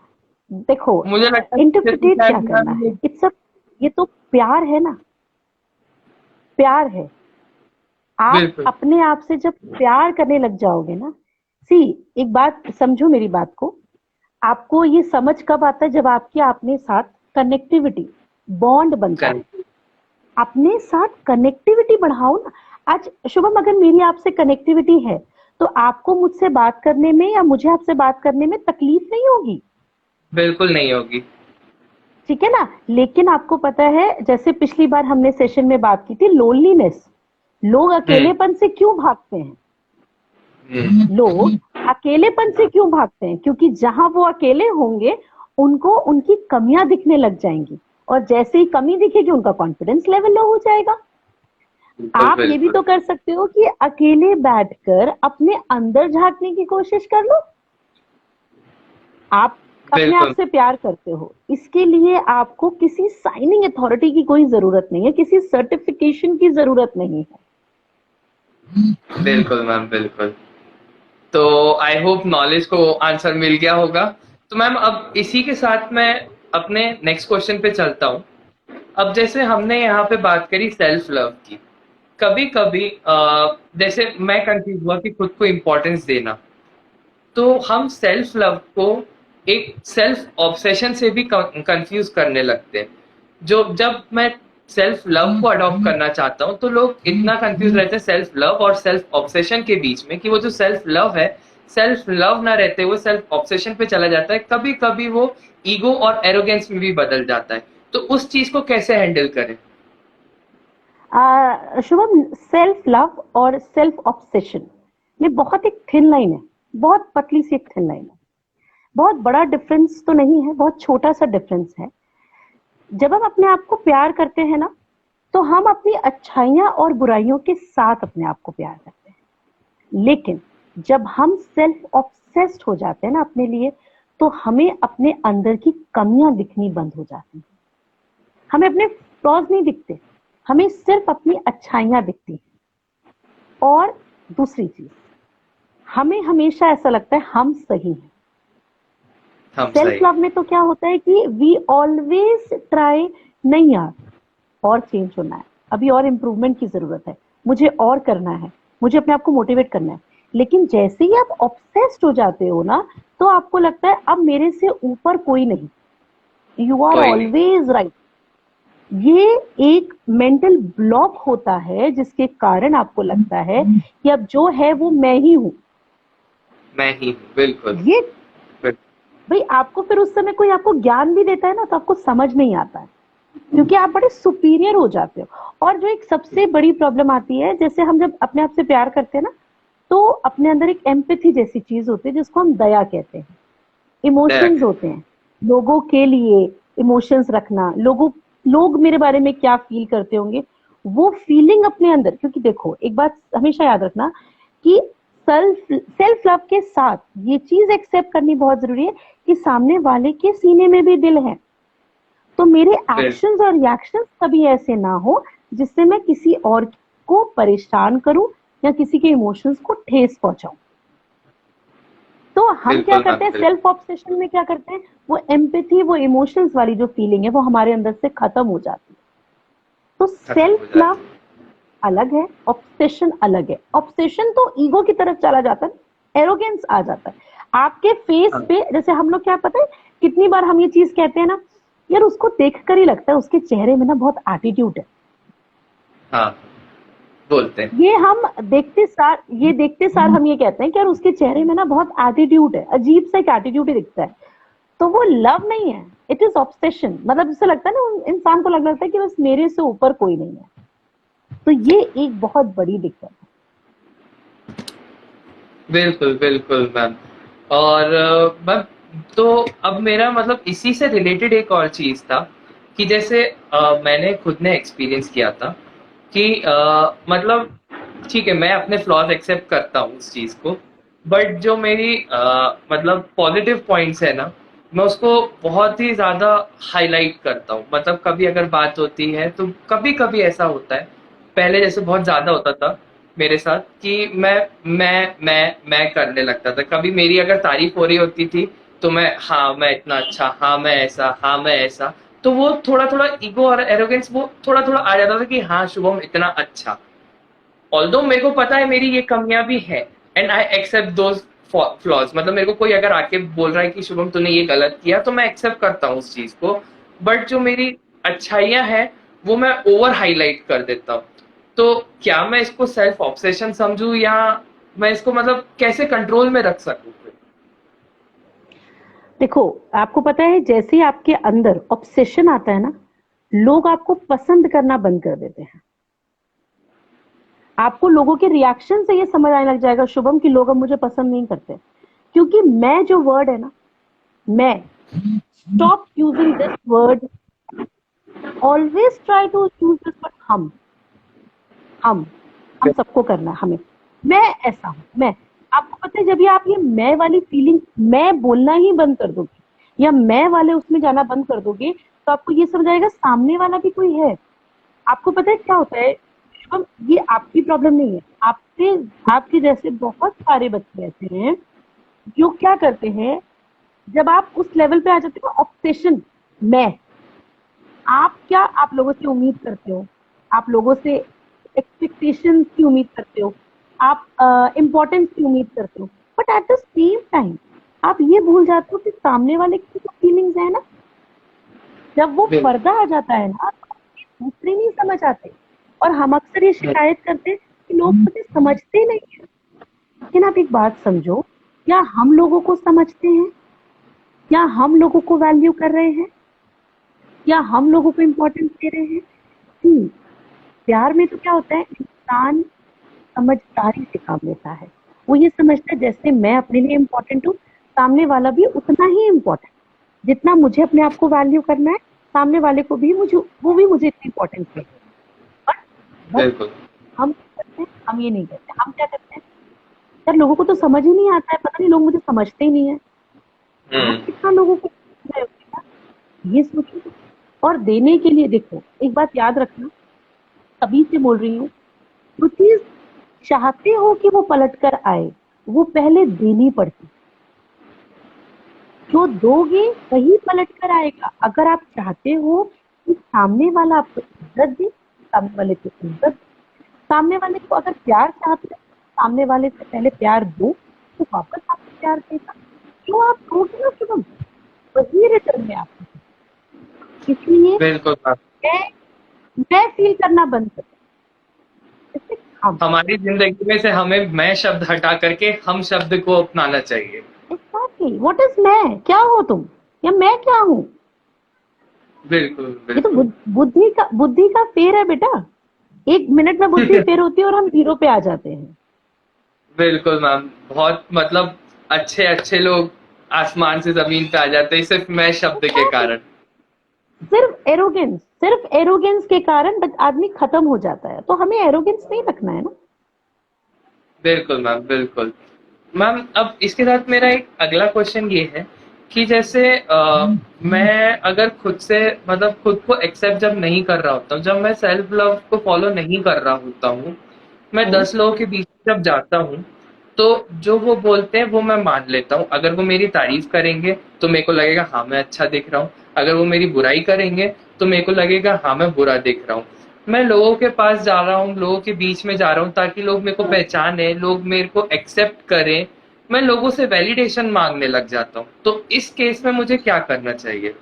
Speaker 2: देखो,
Speaker 1: मुझे लगता है जैसे
Speaker 2: इंटरप्रिटेट क्या
Speaker 1: शायद
Speaker 2: करना
Speaker 1: मैम
Speaker 2: है, इट्स अ, ये तो प्यार है ना, प्यार है। आप
Speaker 1: बिल्कुल।
Speaker 2: अपने आप से जब प्यार करने लग जाओगे ना, सी, एक बात समझो मेरी बात को, आपको ये समझ कब आता है? जब आपके अपने साथ कनेक्टिविटी, बॉन्ड बनता है।
Speaker 1: करेक्ट।
Speaker 2: अपने साथ कनेक्टिविटी बढ़ाओ ना। आज शुभम, अगर मेरी आपसे कनेक्टिविटी है तो आपको मुझसे बात करने में या मुझे आपसे बात करने में तकलीफ नहीं होगी,
Speaker 1: बिल्कुल नहीं होगी।
Speaker 2: ठीक है ना? लेकिन आपको पता है, जैसे पिछली बार हमने सेशन में बात की थी, लोनलीनेस, लोग
Speaker 1: हम्म।
Speaker 2: अकेलेपन से क्यों भागते हैं?
Speaker 1: हम्म।
Speaker 2: लोग अकेलेपन से क्यों भागते हैं? क्योंकि जहां वो अकेले होंगे उनको उनकी कमियां दिखने लग जाएंगी, और जैसे ही कमी दिखेगी उनका कॉन्फिडेंस लेवल लो हो जाएगा।
Speaker 1: बिल्कुल
Speaker 2: आप ये भी
Speaker 1: बिल्कुल।
Speaker 2: तो कर सकते हो कि अकेले बैठकर अपने अंदर झांकने की कोशिश कर लो। आप अपने आप
Speaker 1: बिल्कुल
Speaker 2: से प्यार करते हो, इसके लिए आपको किसी साइनिंग अथॉरिटी की कोई जरूरत नहीं है, किसी सर्टिफिकेशन की जरूरत नहीं है।
Speaker 1: बिल्कुल मैम, बिल्कुल। तो आई होप नॉलेज को आंसर मिल गया होगा। तो मैम अब इसी के साथ मैं अपने नेक्स्ट क्वेश्चन पे चलता हूँ। अब जैसे हमने यहाँ पे बात करी सेल्फ लव की, कभी कभी जैसे मैं कंफ्यूज हुआ कि खुद को इम्पोर्टेंस देना, तो हम सेल्फ लव को एक सेल्फ ऑब्सेशन से भी कंफ्यूज करने लगते हैं। जो जब मैं सेल्फ लव को अडॉप्ट करना चाहता हूँ तो लोग इतना कंफ्यूज रहते हैं सेल्फ लव और सेल्फ ऑब्सेशन के बीच में, कि वो जो सेल्फ लव है, सेल्फ लव ना रहते वो सेल्फ ऑब्सेशन पे चला जाता है, कभी कभी वो ईगो और एरोगेंस में भी बदल जाता है। तो उस चीज को कैसे हैंडल करें?
Speaker 2: शुभम, सेल्फ लव और सेल्फ ऑब्सेशन में बहुत एक थिन लाइन है, बहुत पतली सी एक थिन लाइन है। बहुत बड़ा डिफरेंस तो नहीं है, बहुत छोटा सा डिफरेंस है। जब हम अपने आप को प्यार करते हैं ना, तो हम अपनी अच्छाइयां और बुराइयों के साथ अपने आप को प्यार करते हैं। लेकिन जब हम सेल्फ ऑब्सेस्ड हो जाते हैं ना अपने लिए, तो हमें अपने अंदर की कमियां दिखनी बंद हो जाती हैं। हमें अपने फ्लॉज नहीं दिखते, हमें सिर्फ अपनी अच्छाइयां दिखती हैं। और दूसरी चीज, हमें हमेशा ऐसा लगता है हम सही हैं।
Speaker 1: हम
Speaker 2: सेल्फ
Speaker 1: सही।
Speaker 2: लव में तो क्या होता है कि वी ऑलवेज ट्राई, नहीं यार और चेंज होना है, अभी और इम्प्रूवमेंट की जरूरत है, मुझे और करना है, मुझे अपने आप को मोटिवेट करना है। लेकिन जैसे ही आप ऑब्सेस्ड हो जाते हो ना, तो आपको लगता है अब मेरे से ऊपर कोई नहीं, यू आर
Speaker 1: कोई नहीं।
Speaker 2: Always right. ये एक मेंटल ब्लॉक होता है, जिसके कारण आपको लगता है कि अब जो है वो मैं ही हूं।
Speaker 1: मैं ही हूँ, बिल्कुल।
Speaker 2: ये भाई आपको फिर उस समय कोई आपको ज्ञान भी देता है ना, तो आपको समझ नहीं आता है, क्योंकि आप बड़े सुपीरियर हो जाते हो। और जो एक सबसे बड़ी प्रॉब्लम आती है, जैसे हम जब अपने आप से प्यार करते हैं ना, तो अपने अंदर एक एम्पैथी जैसी चीज होती है, जिसको हम दया कहते हैं। इमोशंस होते हैं, लोगों के लिए इमोशंस रखना, लोग मेरे बारे में क्या फील करते होंगे, वो फीलिंग अपने अंदर। क्योंकि देखो, एक बात हमेशा याद रखना कि सेल्फ लव के साथ ये चीज एक्सेप्ट करनी बहुत जरूरी है कि सामने वाले के सीने में भी दिल है। तो मेरे एक्शंस और रिएक्शंस कभी ऐसे ना हो जिससे मैं किसी और को परेशान करूं या किसी के इमोशंस को ठेस पहुंचाऊं। तो हम क्या
Speaker 1: बिल्कुल
Speaker 2: करते हैं, सेल्फ ऑब्सेशन में क्या करते हैं, वो एम्पैथी, वो इमोशंस वाली जो फीलिंग है, वो हमारे अंदर से खत्म हो जाती है। तो
Speaker 1: खत्म हो
Speaker 2: सेल्फ लव
Speaker 1: जाती
Speaker 2: अलग है, ऑब्सेशन अलग है। ऑब्सेशन तो ईगो की तरफ चला जाता है, एरोगेंस आ जाता है आपके फेस
Speaker 1: है।
Speaker 2: पे। जैसे हम लोग, क्या पता है कितनी बार हम ये चीज कहते हैं ना, यार उसको देखकर ही लगता है उसके चेहरे में ना बहुत एटीट्यूड है।
Speaker 1: हाँ, बोलते हैं।
Speaker 2: देखते सार हम ये कहते हैं कि यार उसके चेहरे में ना बहुत एटीट्यूड है, अजीब सा एक एटीट्यूड ही दिखता है। तो वो लव नहीं है, इट इज ऑब्सेशन। मतलब जिससे लगता है ना, इंसान को लगता है कि बस मेरे से ऊपर कोई नहीं है। तो ये एक बहुत बड़ी दिक्कत है।
Speaker 1: बिल्कुल बिल्कुल मैम। और मैम, तो अब मेरा मतलब इसी से रिलेटेड एक और चीज था कि जैसे मैंने खुद ने एक्सपीरियंस किया था कि मतलब ठीक है, मैं अपने फ्लॉज एक्सेप्ट करता हूँ उस चीज को, बट जो मेरी मतलब पॉजिटिव पॉइंट्स है ना, मैं उसको बहुत ही ज्यादा हाईलाइट करता हूँ। मतलब कभी अगर बात होती है तो कभी कभी ऐसा होता है, पहले जैसे बहुत ज्यादा होता था मेरे साथ कि मैं करने लगता था। कभी मेरी अगर तारीफ हो रही होती थी तो मैं इतना अच्छा, हाँ मैं ऐसा। तो वो थोड़ा थोड़ा ईगो और एरोगेंस वो थोड़ा थोड़ा आ जाता था कि हाँ शुभम इतना अच्छा। ऑल्दो मेरे को पता है मेरी ये कमियां भी है, and I accept those flaws. मतलब मेरे को कोई अगर आके बोल रहा है कि शुभम तूने ये गलत किया, तो मैं एक्सेप्ट करता हूँ उस चीज को। बट जो मेरी अच्छाइयां हैं वो मैं ओवर हाईलाइट कर देता हूँ। तो क्या मैं इसको सेल्फ ऑब्सेशन समझूं, या मैं इसको मतलब कैसे कंट्रोल में रख सकूं?
Speaker 2: देखो, आपको पता है जैसे ही आपके अंदर ऑब्सेशन आता है ना, लोग आपको पसंद करना बंद कर देते हैं। आपको लोगों के रिएक्शन से ये समझ आने लग जाएगा शुभम कि लोग अब मुझे पसंद नहीं करते। क्योंकि मैं जो वर्ड है ना, मैं, stop using this word, always try to use this word हम हम सबको करना है हमें। मैं ऐसा हूं, मैं। आपको पता है जब ये आप ये मैं वाली फीलिंग, मैं बोलना ही बंद कर दोगे, या मैं वाले उसमें जाना बंद कर दोगे तो आपको ये समझ आएगा सामने वाला भी कोई है। आपको पता है क्या होता है शुभम, ये आपकी प्रॉब्लम नहीं है, आपसे आपके जैसे बहुत सारे बच्चे ऐसे हैं जो क्या करते हैं, जब आप उस लेवल पे आ जाते हो ऑब्सेशन, मैं, आप लोगों से उम्मीद करते हो, आप लोगों से एक्सपेक्टेशन की उम्मीद करते हो, आप इम्पोर्टेंस की उम्मीद करते हो, but at the same time आप ये भूल जाते हो कि सामने वाले की जो फीलिंग्स है ना, जब वो
Speaker 1: बिल्कुल
Speaker 2: पर्दा आ जाता है ना, तो दूसरे नहीं समझ आते। और हम अक्सर ये शिकायत करते हैं कि लोग मुझे समझते नहीं है। लेकिन आप एक बात समझो, क्या हम लोगों को समझते हैं? क्या हम लोगों को वैल्यू कर रहे हैं? क्या हम लोगों को इम्पोर्टेंस दे रहे हैं? प्यार में तो क्या होता है, इंसान समझदारी से काम लेता है। वो ये समझता है जैसे मैं अपने लिए इम्पोर्टेंट हूँ, सामने वाला भी उतना ही इम्पोर्टेंट। जितना मुझे अपने आप को वैल्यू करना है, सामने वाले को भी वो भी मुझे इतनी इम्पोर्टेंस है। बट
Speaker 1: बिल्कुल
Speaker 2: हम क्या करते हैं, हम ये नहीं करते। हम क्या करते हैं, यार लोगों को तो समझ ही नहीं आता है, पता नहीं लोग मुझे समझते ही नहीं है। आप
Speaker 1: हम्म
Speaker 2: कितना लोगों को समझ रहे हो बेटा? ये सोचो। और देने के लिए देखो, एक बात याद रखना, सभी से बोल रही हूँ, जो चीज चाहते हो कि वो पलट कर आए, वो पहले देनी पड़ती। जो दोगे वही पलट कर आएगा। अगर आप चाहते हो कि सामने वाला आपको इज्जत दे, सामने वाले को इज्जत दे, सामने वाले को अगर प्यार चाहते हो, सामने वाले से पहले प्यार दो, तो वापस आपको प्यार देगा। जो आप दोगे ना शुभम, वही रिटर्न में आपको देगा। इसलिए
Speaker 1: बिल्कुल मैम।
Speaker 2: मैं मैं फील करना बंद कर, जैसे हम,
Speaker 1: हमारी जिंदगी में से हमें मैं शब्द हटा करके हम शब्द को अपनाना चाहिए।
Speaker 2: एग्जैक्टली व्हाट इज मैं, क्या हो तुम, या मैं क्या हूँ?
Speaker 1: बिल्कुल
Speaker 2: ये तो
Speaker 1: बिल्कुल
Speaker 2: बुद्धि का फेर है बेटा। एक मिनट में बुद्धि फेर होती है और हम जीरो पे आ जाते हैं।
Speaker 1: बिल्कुल मैम, बहुत मतलब अच्छे अच्छे लोग आसमान से जमीन पे आ जाते हैं सिर्फ मैं शब्द के
Speaker 2: Exactly.
Speaker 1: कारण।
Speaker 2: सिर्फ एरोगेंस के कारण आदमी खत्म हो जाता है। तो हमें एरोगेंस नहीं रखना है ना।
Speaker 1: बिल्कुल मैम बिल्कुल। मैम अब इसके साथ मेरा एक अगला क्वेश्चन ये है कि जैसे मैं अगर खुद से मतलब खुद को एक्सेप्ट जब नहीं कर रहा होता हूँ, जब मैं सेल्फ लव को फॉलो नहीं कर रहा होता हूँ, मैं 10 लोगों के बीच में जब जाता हूँ, तो जो वो बोलते हैं वो मैं मान लेता हूँ। अगर वो मेरी तारीफ करेंगे तो मेरे को लगेगा हाँ मैं अच्छा दिख रहा हूँ, अगर वो मेरी बुराई करेंगे तो मेरे को लगेगा हाँ मैं बुरा दिख रहा हूँ। मैं लोगों के पास जा रहा हूँ, लोगों के बीच में जा रहा हूँ ताकि लोग मेरे को पहचाने, लोग मेरे को एक्सेप्ट करें। मैं लोगों से वैलिडेशन मांगने लग जाता हूँ। तो इस केस में मुझे क्या करना चाहिए?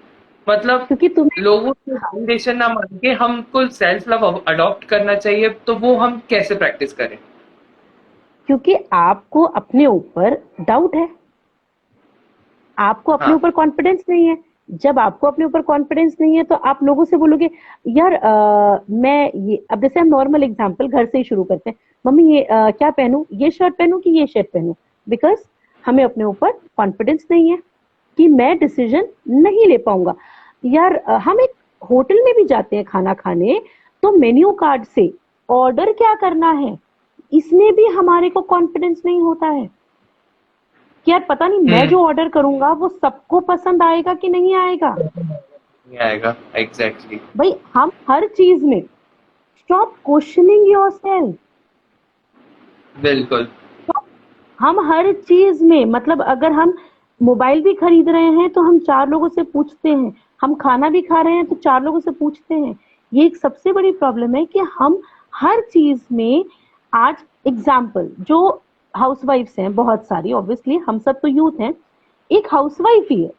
Speaker 1: मतलब
Speaker 2: क्योंकि तुम्हें,
Speaker 1: लोगों से वैलिडेशन ना मांग के हमको सेल्फ लव अडॉप्ट करना चाहिए, तो वो हम कैसे प्रैक्टिस करें?
Speaker 2: क्योंकि आपको अपने ऊपर डाउट है, आपको अपने
Speaker 1: हाँ
Speaker 2: ऊपर कॉन्फिडेंस नहीं है। जब आपको अपने ऊपर कॉन्फिडेंस नहीं है तो आप लोगों से बोलोगे यार मैं ये, अब जैसे हम नॉर्मल एग्जांपल घर से ही शुरू करते हैं, मम्मी ये क्या पहनूं, ये शर्ट पहनूं कि ये शर्ट पहनूं, बिकॉज हमें अपने ऊपर कॉन्फिडेंस नहीं है कि मैं डिसीजन नहीं ले पाऊंगा। यार हम एक होटल में भी जाते हैं खाना खाने, तो मेन्यू कार्ड से ऑर्डर क्या करना है, इसमें भी हमारे को कॉन्फिडेंस नहीं होता है कि यार पता नहीं मैं
Speaker 1: हम्म,
Speaker 2: जो ऑर्डर करूंगा वो सबको पसंद आएगा कि नहीं आएगा।
Speaker 1: नहीं आएगा एग्जैक्टली।
Speaker 2: भाई हम हर चीज में, स्टॉप क्वेश्चनिंग योरसेल्फ।
Speaker 1: बिल्कुल
Speaker 2: हम हर चीज में, मतलब अगर हम मोबाइल भी खरीद रहे हैं तो हम चार लोगों से पूछते हैं, हम खाना भी खा रहे हैं तो चार लोगों से पूछते हैं। ये एक सबसे बड़ी प्रॉब्लम है कि हम हर चीज में, आज एग्जाम्पल जो हाउसवाइफ्स हैं बहुत सारी, ऑब्वियसली हम सब तो यूथ हैं, एक हाउसवाइफ ही है,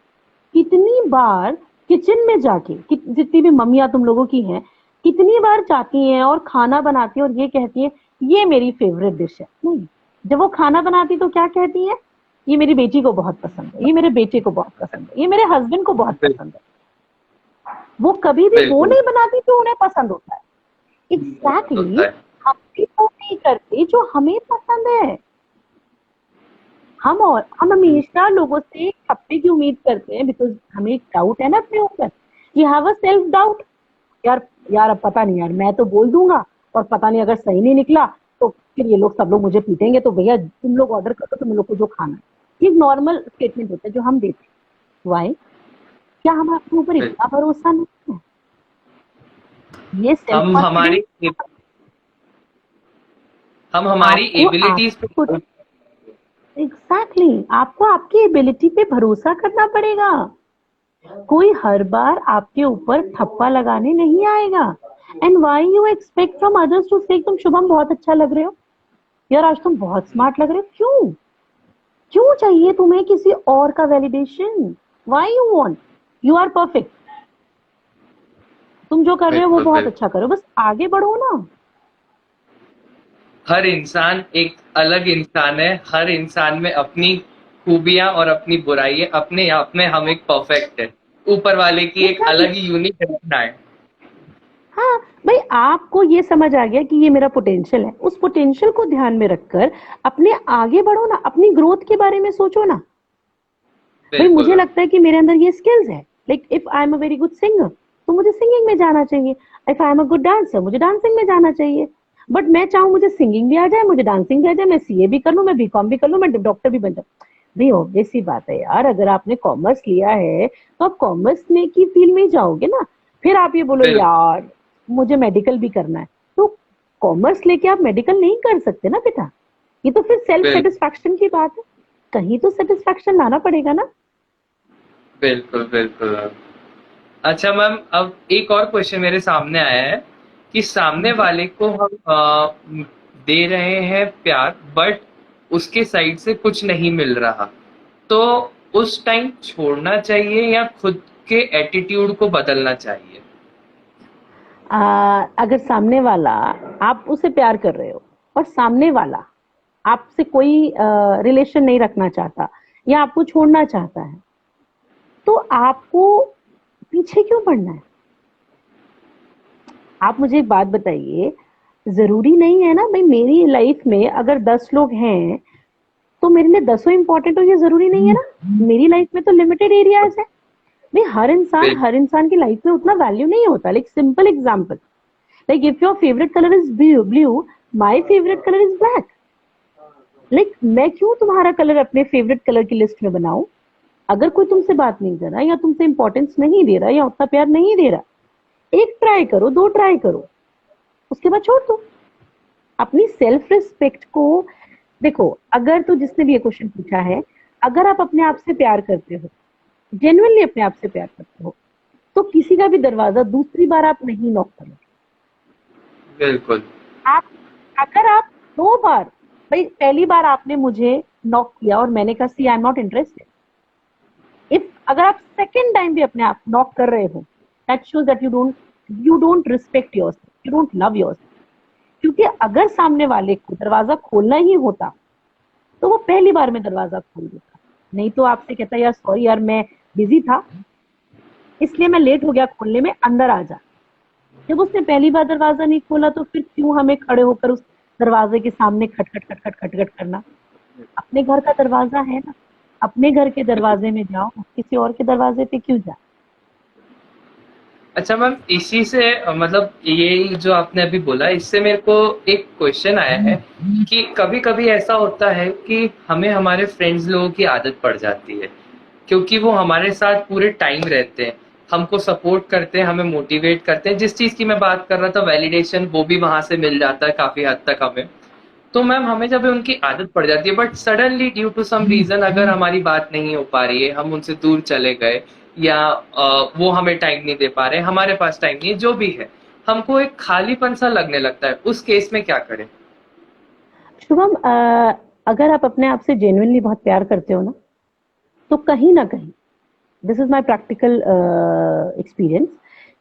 Speaker 2: कितनी बार किचन में जाके, जितनी भी मम्मियां तुम लोगों की हैं, कितनी बार जाती हैं और खाना बनाती हैं और ये कहती है ये मेरी फेवरेट डिश है। नहीं, जब वो खाना बनाती तो क्या कहती है, ये मेरी बेटी को बहुत पसंद है, ये मेरे बेटे को बहुत पसंद है, ये मेरे हस्बैंड को बहुत पसंद है। वो कभी भी वो
Speaker 1: बिल्कुल
Speaker 2: नहीं बनाती जो उन्हें पसंद होता है।
Speaker 1: पसंद होता
Speaker 2: एग्जैक्टली
Speaker 1: है।
Speaker 2: हम भी वो नहीं करते जो हमें पसंद है। हम हमेशा लोगों से ठप्पे की उम्मीद करते हैं, बिकॉज हमें एक डाउट है ना अपने ऊपर, we have a self doubt. यार यार अब पता नहीं, यार मैं तो बोल दूंगा और पता नहीं अगर सही नहीं निकला तो फिर ये लोग सब लोग मुझे पीटेंगे, तो भैया तुम लोग ऑर्डर करो, तुम लोग को जो खाना है। ये नॉर्मल स्टेटमेंट होता है जो हम देते हैं। वाई? क्या हम अपने ऊपर इतना भरोसा नहीं है? ये सेल्फ
Speaker 1: हम हमारी
Speaker 2: कॉन्फिडेंस
Speaker 1: हम हमारी
Speaker 2: आपको
Speaker 1: एबिलिटीज
Speaker 2: आपको
Speaker 1: पे।
Speaker 2: एग्जैक्टली आपको आपकी एबिलिटी पे भरोसा करना पड़ेगा। कोई हर बार आपके ऊपर ठप्पा लगाने नहीं आएगा। And why you expect from others to से तुम शुभम बहुत अच्छा लग रहे हो, यार आज तुम बहुत स्मार्ट लग रहे हो, क्यों क्यों चाहिए तुम्हें किसी और का validation? Why you want, you are perfect, तुम जो कर रहे हो वो
Speaker 1: बिल्कुल
Speaker 2: बहुत
Speaker 1: बिल्कुल।
Speaker 2: अच्छा करो, बस आगे बढ़ो ना।
Speaker 1: हर इंसान एक अलग इंसान है, हर इंसान में अपनी खूबियां और अपनी बुराइयां, अपने आप में हम एक परफेक्ट है। ऊपर वाले की एक
Speaker 2: एग्जैक्टली
Speaker 1: अलग ही यूनिक रचना है।
Speaker 2: हाँ भाई, आपको ये समझ आ गया कि ये मेरा पोटेंशियल है, उस पोटेंशियल को ध्यान में रखकर अपने आगे बढ़ो ना, अपनी ग्रोथ के बारे में सोचो ना। भाई
Speaker 1: बिल्कुल
Speaker 2: मुझे
Speaker 1: मैम।
Speaker 2: लगता है कि मेरे अंदर ये स्किल्स है, like if I am a very good singer तो मुझे सिंगिंग में जाना चाहिए। If I am a good dancer मुझे डांसिंग में जाना चाहिए। बट मैं चाहूँ मुझे सिंगिंग भी आ जाए, मुझे डांसिंग भी आ जाए, मैं सीए भी कर लूँ, मैं बीकॉम भी कर लूँ, मैं डॉक्टर भी बन जाऊँ। भाई ऑब्वियस सी बात है यार, अगर आपने कॉमर्स लिया है तो आप कॉमर्स में की फील्ड में ही जाओगे ना। फिर आप ये बोलो
Speaker 1: बिल्कुल
Speaker 2: यार मुझे मेडिकल भी करना है, तो कॉमर्स लेके आप मेडिकल नहीं कर सकते ना बेटा। ये तो फिर सेल्फ
Speaker 1: बिल्कुल
Speaker 2: सेटिस्फैक्शन की बात है, कहीं तो सेटिस्फैक्शन लाना पड़ेगा ना।
Speaker 1: बिल्कुल बिल्कुल मैम। अच्छा मैम, अब एक और क्वेश्चन मेरे सामने आया है कि सामने वाले को हम दे रहे हैं प्यार, बट उसके साइड से कुछ नहीं मिल रहा, तो उस टाइम छोड़ना चाहिए या खुद के एटीट्यूड को बदलना चाहिए?
Speaker 2: अगर सामने वाला, आप उसे प्यार कर रहे हो और सामने वाला आपसे कोई रिलेशन नहीं रखना चाहता या आपको छोड़ना चाहता है, तो आपको पीछे क्यों पड़ना है? आप मुझे एक बात बताइए, जरूरी नहीं है ना भाई मेरी लाइफ में अगर 10 लोग हैं तो मेरे लिए 10 इंपॉर्टेंट हो, ये जरूरी नहीं है ना। मेरी लाइफ में तो लिमिटेड एरियाज है भाई,
Speaker 1: बिल्कुल
Speaker 2: हर इंसान की लाइफ में उतना वैल्यू नहीं होता। Like simple example, like if your favorite color is blue, my favorite color is black. like मैं क्यों तुम्हारा कलर अपने फेवरेट कलर की लिस्ट में बनाऊं? अगर कोई तुमसे बात नहीं कर रहा या तुमसे इंपॉर्टेंस नहीं दे रहा या उतना प्यार नहीं दे रहा, एक ट्राई करो, दो ट्राई करो, उसके बाद छोड़ दो। अपनी सेल्फ रिस्पेक्ट को देखो, अगर तो जिसने भी ये क्वेश्चन पूछा है, अगर आप अपने आप से प्यार करते हो, जेन्युइनली अपने आप से प्यार करते हो, तो किसी का भी दरवाजा दूसरी बार आप नहीं नॉक करोगे।
Speaker 1: बिल्कुल
Speaker 2: आप अगर आप 2 बार, भाई पहली बार आपने मुझे नॉक किया और मैंने कहा see I am not interested, if अगर आप सेकंड टाइम भी अपने आप नॉक कर रहे हो, that shows that you don't respect yourself, you don't love yourself. क्योंकि अगर सामने वाले को दरवाजा खोलना ही होता तो वो पहली बार में दरवाजा खोल देता, नहीं तो आपसे कहता यार सॉरी यार मैं बिजी था इसलिए मैं लेट हो गया खोलने में, अंदर आ जा। जब उसने पहली बार दरवाजा नहीं खोला तो फिर क्यों हमें खड़े होकर उस दरवाजे के सामने खटखट खटखट खटखट करना? अपने घर का दरवाजा है ना, अपने घर के दरवाजे में जाओ, किसी और के दरवाजे पे क्यों जाओ?
Speaker 1: अच्छा मैम, इसी से मतलब ये जो आपने अभी बोला, इससे मेरे को एक क्वेश्चन आया है कि कभी कभी ऐसा होता है कि हमें हमारे फ्रेंड्स लोगों की आदत पड़ जाती है, क्योंकि वो हमारे साथ पूरे टाइम रहते हैं, हमको सपोर्ट करते हैं, हमें मोटिवेट करते हैं। जिस चीज की मैं बात कर रहा था वैलिडेशन, वो भी वहां से मिल जाता है काफी हद तक हमें। तो मैम हमें जब उनकी आदत पड़ जाती है, but suddenly due to some reason अगर हमारी बात नहीं हो पा रही है, हम उनसे दूर चले गए, या वो हमें टाइम नहीं दे पा रहे, हमारे पास टाइम नहीं है, जो भी है, हमको एक खालीपन सा लगने लगता है, उस केस में क्या करें?
Speaker 2: शुभम, अगर आप अपने आप से जेन्युइनली बहुत प्यार करते हो ना, तो कहीं ना कहीं, this is my practical experience,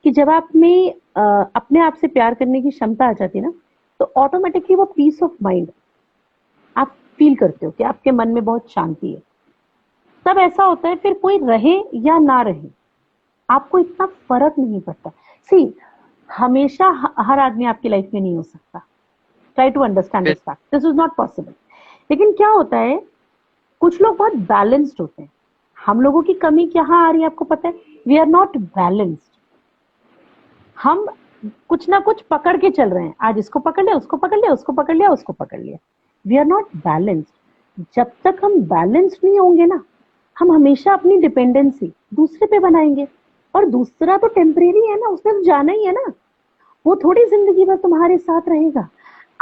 Speaker 2: कि जब आप में अपने आप से प्यार करने की क्षमता आ जाती है ना, तो ऑटोमेटिकली वो पीस ऑफ माइंड आप फील करते हो कि आपके मन में बहुत शांति है। तब ऐसा होता है फिर कोई रहे या ना रहे आपको इतना फर्क नहीं पड़ता। सी, हमेशा हर आदमी आपकी लाइफ में नहीं हो सकता, try to understand this fact, this is not possible. लेकिन क्या होता है, कुछ लोग बहुत बैलेंस्ड होते हैं। हम लोगों की कमी कहाँ आ रही है आपको पता है? We are not balanced. हम कुछ ना कुछ पकड़ के चल रहे हैं, आज इसको पकड़ लिया, उसको पकड़ लिया, उसको पकड़ लिया, उसको पकड़ लिया। We are not balanced. जब तक हम बैलेंस्ड नहीं होंगे ना, हम हमेशा अपनी डिपेंडेंसी, दूसरे पे बनाएंगे। और दूसरा तो टेम्परेरी है ना, उसने तो जाना ही है ना, वो थोड़ी जिंदगी भर तुम्हारे साथ रहेगा।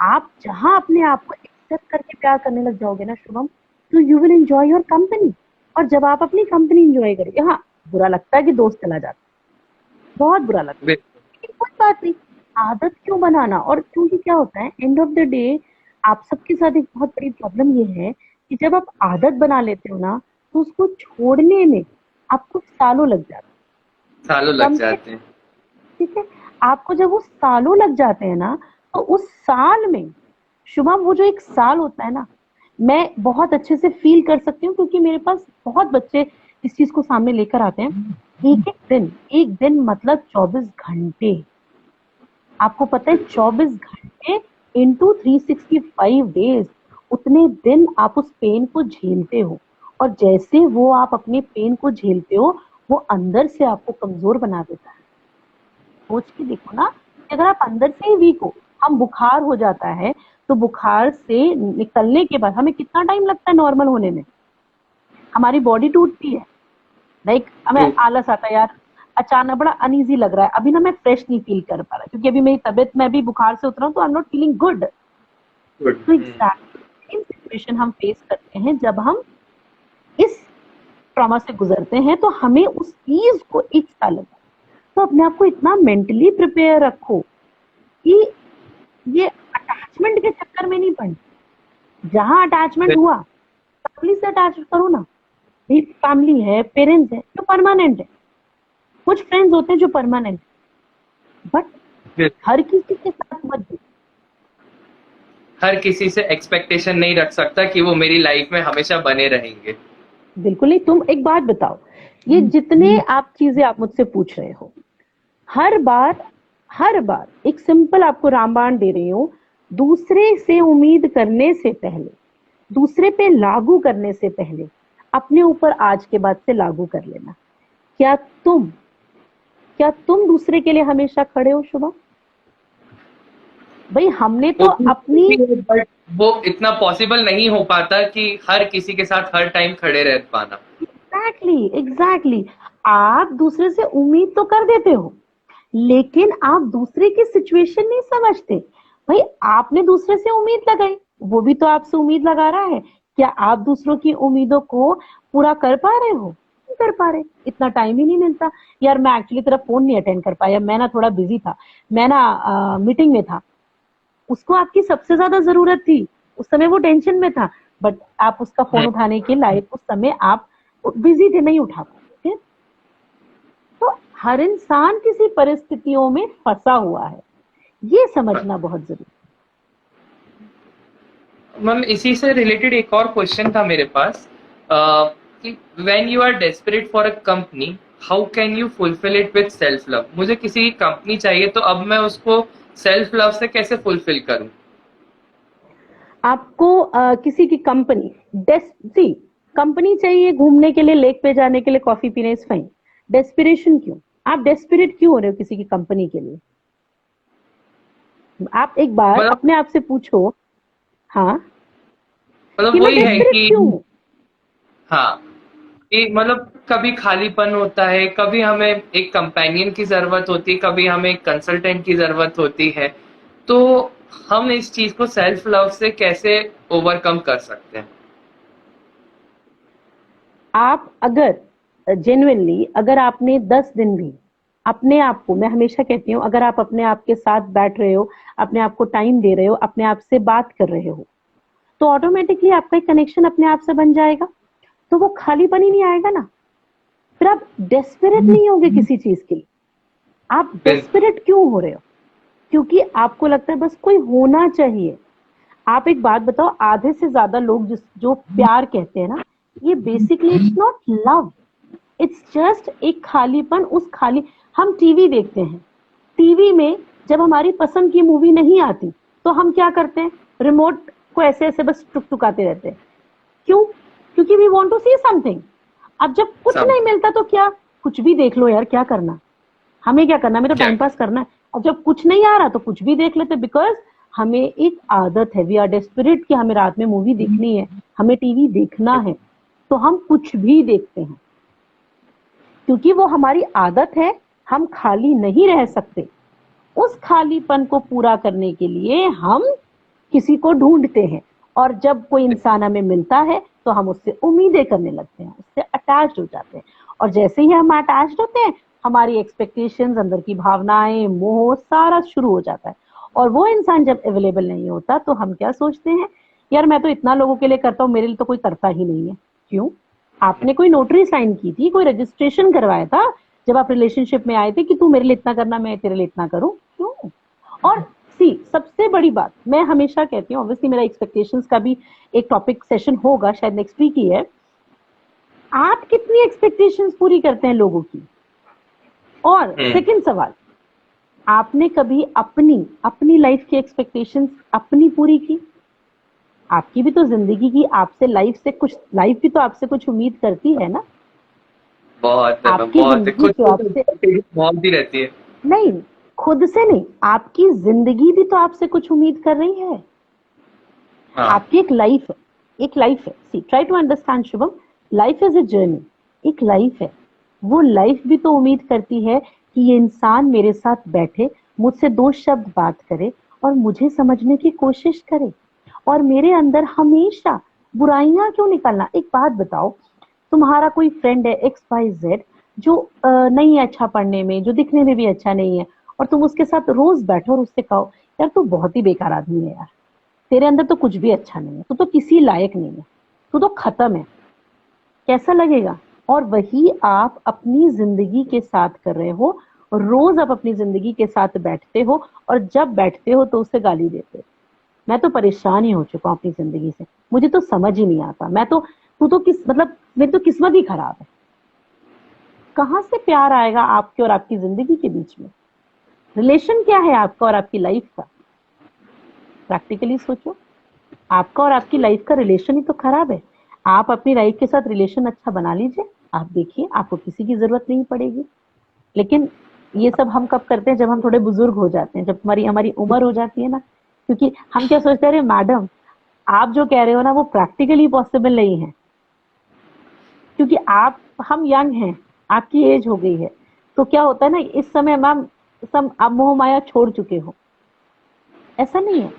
Speaker 2: आप जहां अपने आप को एक्सेप्ट करके प्यार करने लग जाओगे ना शुभम, तो you will enjoy your company. और जब आप अपनी कंपनी एंजॉय करोगे, हाँ बुरा लगता है कि दोस्त चला जाता है, बहुत बुरा लगता है, लेकिन कोई बात नहीं, आदत क्यों बनाना। और क्योंकि क्या होता है, एंड ऑफ द डे आप सबके साथ एक बहुत बड़ी प्रॉब्लम ये है कि जब आप आदत बना लेते हो ना, तो उसको छोड़ने में आपको सालों लग जाते
Speaker 1: सालों
Speaker 2: हैं।
Speaker 1: लग जाते हैं।
Speaker 2: ठीक है, आपको जब वो सालों लग जाते हैं ना, तो उस साल में शुभम, वो जो एक साल होता है ना, मैं बहुत अच्छे से फील कर सकती हूँ, क्योंकि मेरे पास बहुत बच्चे इस चीज को सामने लेकर आते हैं। एक दिन मतलब 24 घंटे। आपको पता है 24 घंटे इंटू 365 डेज, उतने दिन आप उस पेन को झेलते हो। और जैसे वो आप अपने पेन को झेलते हो, वो अंदर से आपको कमजोर बना देता है। सोच के देखो ना, कि अगर आप अंदर से ही वीक हो, हम बुखार हो जाता है, तो बुखार से निकलने के बाद हमें कितना टाइम लगता है नॉर्मल होने में, हमारी बॉडी टूटती है। लाइक हमें
Speaker 1: ट्रू।
Speaker 2: आलस आता है यार, अचानक बड़ा अनईजी लग रहा है, अभी ना मैं फ्रेश नहीं फील कर पा रहा, क्योंकि अभी मेरी तबीयत, मैं भी बुखार से उतरा हूँ, तो आई am not feeling good.
Speaker 1: Good.
Speaker 2: तो एग्जैक्टली सिचुएशन हम फेस करते हैं जब हम इस ट्रॉमा से गुजरते हैं, तो हमें उस चीज को एक साल लगा। तो अपने आप को इतना मेंटली प्रिपेयर रखो कि ये अटैचमेंट के चक्कर में नहीं पड़ना। जहां अटैचमेंट हुआ, फैमिली से अटैच करो ना, फैमिली है, पेरेंट्स है जो परमानेंट है, कुछ फ्रेंड्स होते हैं जो परमानेंट, बट हर किसी के साथ मत दो।
Speaker 1: हर किसी से एक्सपेक्टेशन नहीं रख सकता कि वो मेरी लाइफ में हमेशा बने रहेंगे।
Speaker 2: बिल्कुल नहीं। तुम एक बात बताओ, ये जितने आप चीजें आप मुझसे पूछ रहे हो, हर बार एक सिंपल आपको रामबाण दे रही हूं, दूसरे से उम्मीद करने से पहले, दूसरे पे लागू करने से पहले, अपने ऊपर आज के बाद से लागू कर लेना। क्या तुम क्या तुम दूसरे के लिए हमेशा खड़े हो शुभम? भाई हमने तो अपनी,
Speaker 1: बट वो इतना पॉसिबल नहीं हो पाता कि हर किसी के साथ हर टाइम खड़े रह पाना।
Speaker 2: एग्जैक्टली आप दूसरे से उम्मीद तो कर देते हो, लेकिन आप दूसरे की सिचुएशन नहीं समझते। भाई आपने दूसरे से उम्मीद लगाई, वो भी तो आपसे उम्मीद लगा रहा है। क्या आप दूसरों की उम्मीदों को पूरा कर पा रहे हो? नहीं कर पा रहे, इतना टाइम ही नहीं मिलता। यार मैं एक्चुअली तेरा फोन नहीं अटेंड कर पाया, मैं ना थोड़ा बिजी था, मैं ना मीटिंग में था। उसको आपकी सबसे ज्यादा जरूरत थी, उस समय वो टेंशन में था, बट आप उसका फोन उठाने के लायक उस समय आप बिजी थे, नहीं उठा पाए। तो हर इंसान किसी परिस्थितियों में फंसा हुआ है, ये समझना बहुत जरूरी।
Speaker 1: मैम इसी से रिलेटेड एक और क्वेश्चन था मेरे पास, कि when you are desperate for a company, how can you fulfil it with self love. मुझे किसी की कंपनी चाहिए, तो अब मैं उसको सेल्फ लव से कैसे फुलफिल करूं?
Speaker 2: आपको किसी की कंपनी, सी कंपनी चाहिए घूमने के लिए, लेक पे जाने के लिए, कॉफी पीने, इज फाइन। डेस्पिरेशन क्यों? आप डेस्परेट क्यों हो रहे हो किसी की कंपनी के लिए? आप एक बार
Speaker 1: मतलब
Speaker 2: अपने आप से पूछो, हाँ, कि मैं
Speaker 1: वही है
Speaker 2: डेस्परेट
Speaker 1: कि
Speaker 2: क्यों हूं।
Speaker 1: हाँ, कि मतलब कभी खालीपन होता है, कभी हमें एक कंपेनियन की जरूरत होती है, कभी हमें एक कंसल्टेंट की जरूरत होती है। तो हम इस चीज को सेल्फ लव से कैसे ओवरकम कर सकते हैं?
Speaker 2: आप अगर जेन्युइनली, अगर आपने 10 दिन भी अपने आप को, मैं हमेशा कहती हूँ, अगर आप अपने आप के साथ बैठ रहे हो, अपने आप को टाइम दे रहे हो, अपने आप से बात कर रहे हो, तो ऑटोमेटिकली आपका एक कनेक्शन अपने आप से बन जाएगा, तो वो खालीपन ही नहीं आएगा ना। फिर आप डेस्परेट नहीं होगे किसी चीज के लिए। आप
Speaker 1: बिल्कुल।
Speaker 2: डेस्परेट क्यों हो रहे हो? क्योंकि आपको लगता है बस कोई होना चाहिए। आप एक बात बताओ, आधे से ज्यादा लोग जो प्यार कहते हैं ना, ये basically it's not love, it's just एक खालीपन। उस खाली, हम टीवी देखते हैं, टीवी में जब हमारी पसंद की मूवी नहीं आती, तो हम क्या करते हैं, रिमोट को ऐसे ऐसे बस टुकटुकाते रहते हैं। क्यों? क्योंकि we want to see something. अब जब कुछ
Speaker 1: सब
Speaker 2: नहीं मिलता तो क्या, कुछ भी देख लो यार, क्या करना, हमें क्या करना, हमें तो
Speaker 1: क्या?
Speaker 2: टाइम पास करना है। और जब कुछ नहीं आ रहा तो कुछ भी देख लेते, बिकॉज हमें एक आदत है, वी आर डेस्परेट कि हमें रात में मूवी देखनी है, हमें टीवी देखना है, तो हम कुछ भी देखते हैं। क्योंकि वो हमारी आदत है, हम खाली नहीं रह सकते। उस खालीपन को पूरा करने के लिए हम किसी को ढूंढते हैं, और जब कोई इंसान हमें मिलता है तो हम उससे उम्मीदें करने लगते हैं, उससे अटैच हो जाते हैं, और जैसे ही हम अटैच होते हैं हमारी एक्सपेक्टेशंस, अंदर की भावनाएं, मोह सारा शुरू हो जाता है। और वो इंसान जब अवेलेबल नहीं होता तो हम क्या सोचते हैं, यार मैं तो इतना लोगों के लिए करता हूँ, मेरे लिए तो कोई करता ही नहीं है। क्यों? आपने कोई नोटरी साइन की थी, कोई रजिस्ट्रेशन करवाया था जब आप रिलेशनशिप में आए थे कि तू मेरे लिए इतना करना, मैं तेरे लिए इतना करूं? क्यों? और सी सबसे बड़ी बात मैं हमेशा कहती हूँ, ऑब्वियसली मेरा एक्सपेक्टेशंस का भी एक टॉपिक सेशन होगा, शायद नेक्स्ट वीक ही है। आप कितनी एक्सपेक्टेशंस पूरी करते हैं लोगों की? और सेकंड सवाल, आपने कभी अपनी लाइफ की एक्सपेक्टेशंस अपनी पूरी की? आपकी भी तो जिंदगी की आपसे लाइफ भी तो आपसे कुछ उम्मीद करती है ना।
Speaker 1: बहुत
Speaker 2: आपकी जिंदगी
Speaker 1: खुद
Speaker 2: तो आपसे
Speaker 1: बहुत ही रहती है।
Speaker 2: नहीं, खुद से नहीं, आपकी जिंदगी भी तो आपसे कुछ उम्मीद कर रही है।
Speaker 1: हाँ
Speaker 2: आपकी एक लाइफ है। See try to understand Shubham, life is a journey, एक लाइफ है। वो लाइफ भी तो उम्मीद करती है कि ये इंसान मेरे साथ बैठे, मुझसे 2 शब्द बात करे और मुझे समझने की कोशिश करे, और मेरे अंदर हमेशा बुराइयां क्यों निकालना? एक बात बताओ, तुम्हारा कोई फ्रेंड है XYZ जो नहीं है अच्छा पढ़ने में, जो दिखने में भी अच्छा नहीं है, और तुम उसके साथ रोज बैठो और उससे कहो, यार तू बहुत ही बेकार आदमी है यार, तेरे अंदर तो कुछ भी अच्छा नहीं है, तू तो किसी लायक नहीं है, तू तो खत्म है। कैसा लगेगा? और वही आप अपनी जिंदगी के साथ कर रहे हो, रोज आप अपनी जिंदगी के साथ बैठते हो, और जब बैठते हो तो उसे गाली देते हो। मैं तो परेशान ही हो चुका हूँ अपनी जिंदगी से, मुझे तो समझ ही नहीं आता, मैं तो तू तो मेरी तो किस्मत ही खराब है। कहाँ से प्यार आएगा आपके और आपकी जिंदगी के बीच में? रिलेशन क्या है आपका और आपकी लाइफ का? प्रैक्टिकली सोचो, आपका और आपकी लाइफ का रिलेशन ही तो खराब है। आप अपनी लाइफ के साथ रिलेशन अच्छा बना लीजिए, आप देखिए आपको किसी की जरूरत नहीं पड़ेगी। लेकिन ये सब हम कब करते हैं? जब हम थोड़े बुजुर्ग हो जाते हैं, जब हमारी हमारी उम्र हो जाती है ना। क्योंकि हम क्या सोचते हैं, अरे मैडम आप जो कह रहे हो ना वो प्रैक्टिकली पॉसिबल नहीं है, क्योंकि हम यंग हैं, आपकी एज हो गई है। तो क्या होता है ना, इस समय मैम सब आप मोह माया छोड़ चुके हो। ऐसा नहीं है,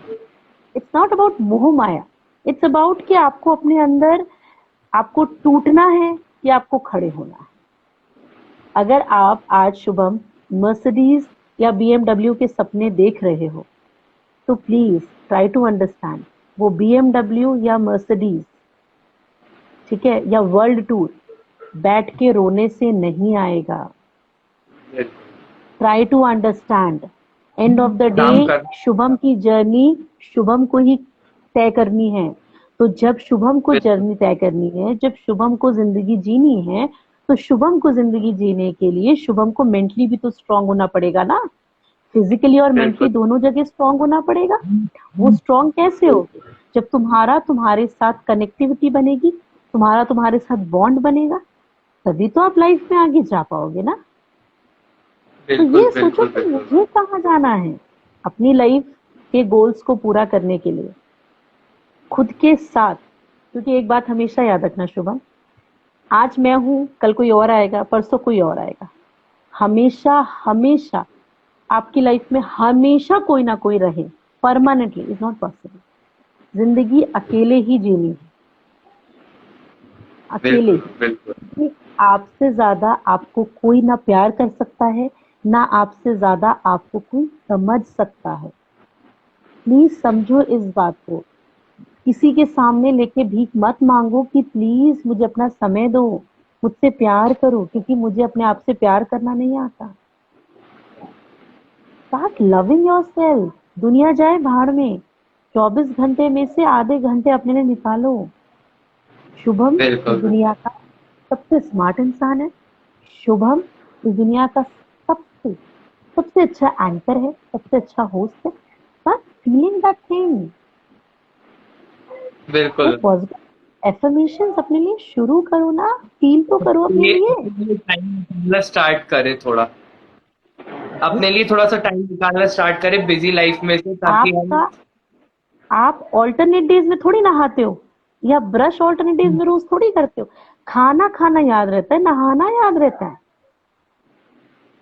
Speaker 2: इट्स नॉट अबाउट मोह माया, इट्स अबाउट कि आपको अपने अंदर, आपको टूटना है कि आपको खड़े होना है। अगर आप आज शुभम मर्सिडीज या BMW के सपने देख रहे हो तो प्लीज ट्राई टू अंडरस्टैंड, वो BMW या मर्सिडीज, ठीक है, या वर्ल्ड टूर बैठ के रोने से नहीं आएगा। Try to understand, end of the
Speaker 1: काम
Speaker 2: डे
Speaker 1: कर
Speaker 2: शुभम की जर्नी शुभम को ही तय करनी है। तो जब शुभम को जर्नी तय करनी है, जब शुभम को जिंदगी जीनी है, तो शुभम को जिंदगी जीने के लिए शुभम को मेंटली भी तो स्ट्रांग होना पड़ेगा ना। फिजिकली और मेंटली दोनों जगह स्ट्रांग होना पड़ेगा। वो स्ट्रांग कैसे होगी? जब तुम्हारे साथ कनेक्टिविटी बनेगी, तुम्हारे साथ बॉन्ड बनेगा, तभी तो आप लाइफ में आगे जा पाओगे ना। तो ये सोचो कि मुझे कहाँ जाना है अपनी लाइफ के गोल्स को पूरा करने के लिए, खुद के साथ। क्योंकि एक बात हमेशा याद रखना शुभम, आज मैं हूं, कल कोई और आएगा, परसों कोई और आएगा। हमेशा हमेशा आपकी लाइफ में हमेशा कोई ना कोई रहे, परमानेंटली इज नॉट पॉसिबल। जिंदगी अकेले ही जीनी है, अकेले ही। आपसे ज्यादा आपको कोई ना प्यार कर सकता है, ना आपसे ज्यादा आपको कोई समझ सकता है। प्लीज समझो इस बात को। किसी के सामने लेके भीख मत मांगो कि प्लीज मुझे अपना समय दो, मुझसे प्यार करो, क्योंकि मुझे अपने आप से प्यार करना नहीं आता। Start loving yourself. दुनिया जाए भाड़ में, 24 घंटे में से आधे घंटे अपने लिए निकालो। शुभम इस दुनिया का सबसे स्मार्ट इंसान है। शुभम इस दुनिया का सबसे सबसे अच्छा एंकर है, सबसे अच्छा होस्ट है। बस फीलिंग दैट थिंग,
Speaker 1: बिल्कुल।
Speaker 2: पॉजिटिव एफर्मेशंस अपने लिए शुरू करो ना, फील तो करो अपने लिए।
Speaker 1: स्टार्ट करे थोड़ा, अपने लिए थोड़ा सा टाइम निकालना स्टार्ट करे बिजी लाइफ में से, ताकि हम
Speaker 2: आप ऑल्टरनेट डेज में थोड़ी नहाते हो, या ब्रश ऑल्टरनेट डेज में रोज थोड़ी करते हो। खाना खाना याद रहता है, नहाना याद रहता है।